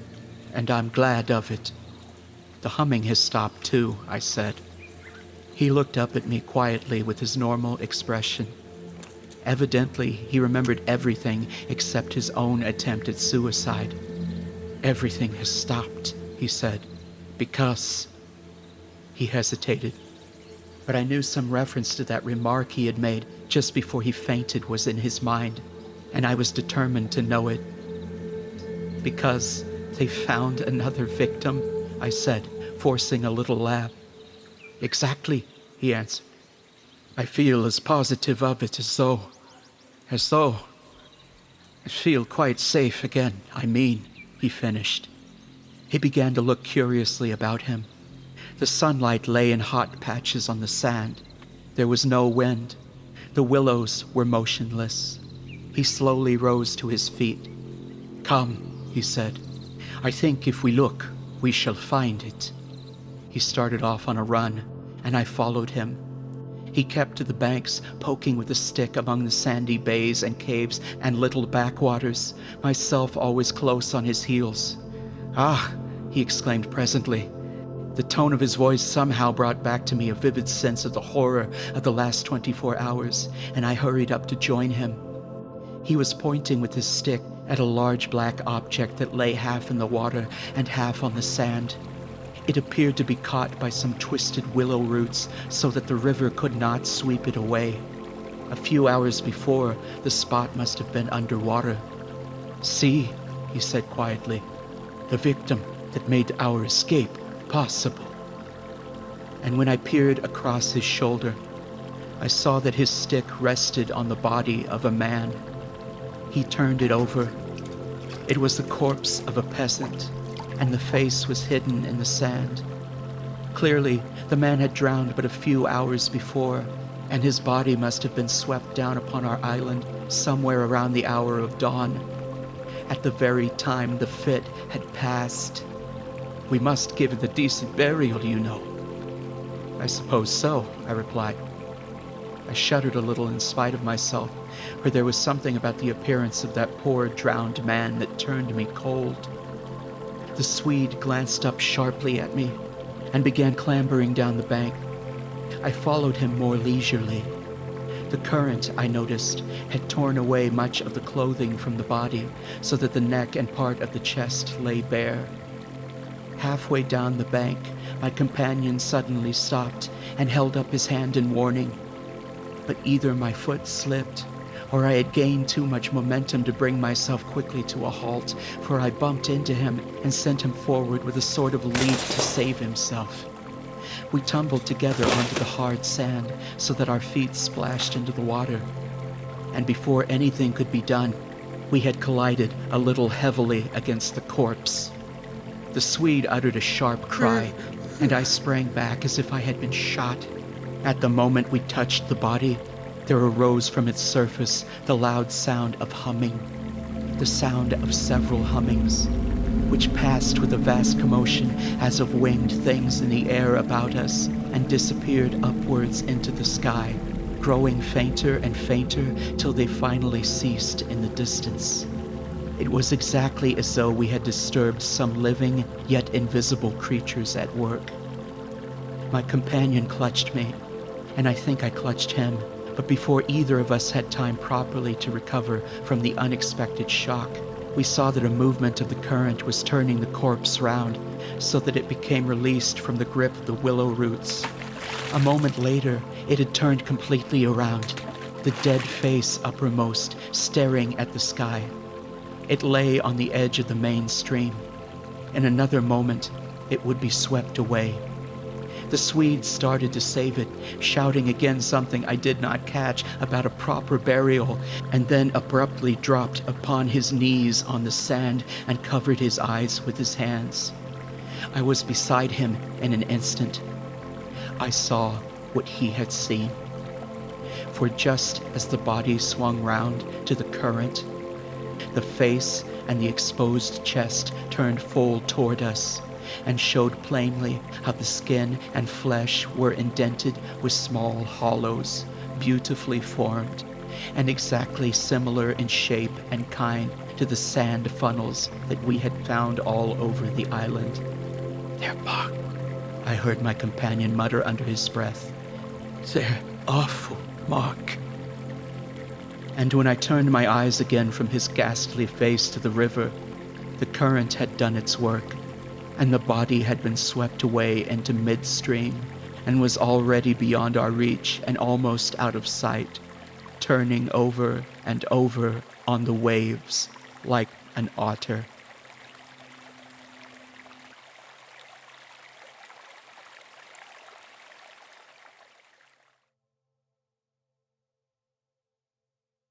S1: "and I'm glad of it." "The humming has stopped too," I said. He looked up at me quietly with his normal expression. Evidently, he remembered everything except his own attempt at suicide. "Everything has stopped," he said, "because..." He hesitated, but I knew some reference to that remark he had made just before he fainted was in his mind, and I was determined to know it. "Because they found another victim," I said, forcing a little laugh. "Exactly," he answered. "I feel as positive of it as though I feel quite safe again, I mean," he finished. He began to look curiously about him. The sunlight lay in hot patches on the sand. There was no wind. The willows were motionless. He slowly rose to his feet. "Come," he said. "I think if we look, we shall find it." He started off on a run, and I followed him. He kept to the banks, poking with a stick among the sandy bays and caves and little backwaters, myself always close on his heels. "Ah!" he exclaimed presently. The tone of his voice somehow brought back to me a vivid sense of the horror of the last 24 hours, and I hurried up to join him. He was pointing with his stick at a large black object that lay half in the water and half on the sand. It appeared to be caught by some twisted willow roots so that the river could not sweep it away. A few hours before, the spot must have been underwater. "See," he said quietly, "the victim that made our escape possible." And when I peered across his shoulder, I saw that his stick rested on the body of a man. He turned it over. It was the corpse of a peasant, and the face was hidden in the sand. Clearly, the man had drowned but a few hours before, and his body must have been swept down upon our island somewhere around the hour of dawn, at the very time the fit had passed. "We must give it a decent burial, you know." "I suppose so," I replied. I shuddered a little in spite of myself, for there was something about the appearance of that poor drowned man that turned me cold. The Swede glanced up sharply at me and began clambering down the bank. I followed him more leisurely. The current, I noticed, had torn away much of the clothing from the body, so that the neck and part of the chest lay bare. Halfway down the bank, my companion suddenly stopped and held up his hand in warning. But either my foot slipped, or I had gained too much momentum to bring myself quickly to a halt, for I bumped into him and sent him forward with a sort of leap to save himself. We tumbled together onto the hard sand so that our feet splashed into the water. And before anything could be done, we had collided a little heavily against the corpse. The Swede uttered a sharp cry, and I sprang back as if I had been shot. At the moment we touched the body, there arose from its surface the loud sound of humming, the sound of several hummings, which passed with a vast commotion as of winged things in the air about us and disappeared upwards into the sky, growing fainter and fainter till they finally ceased in the distance. It was exactly as though we had disturbed some living yet invisible creatures at work. My companion clutched me, and I think I clutched him, but before either of us had time properly to recover from the unexpected shock, we saw that a movement of the current was turning the corpse round so that it became released from the grip of the willow roots. A moment later, it had turned completely around, the dead face uppermost, staring at the sky. It lay on the edge of the main stream. In another moment, it would be swept away. The Swede started to save it, shouting again something I did not catch about a proper burial, and then abruptly dropped upon his knees on the sand and covered his eyes with his hands. I was beside him in an instant. I saw what he had seen. For just as the body swung round to the current, The face and the exposed chest turned full toward us and showed plainly how the skin and flesh were indented with small hollows, beautifully formed, and exactly similar in shape and kind to the sand funnels that we had found all over the island. "They're Mark," I heard my companion mutter under his breath. "They're awful, Mark." And when I turned my eyes again from his ghastly face to the river, the current had done its work, and the body had been swept away into midstream and was already beyond our reach and almost out of sight, turning over and over on the waves like an otter.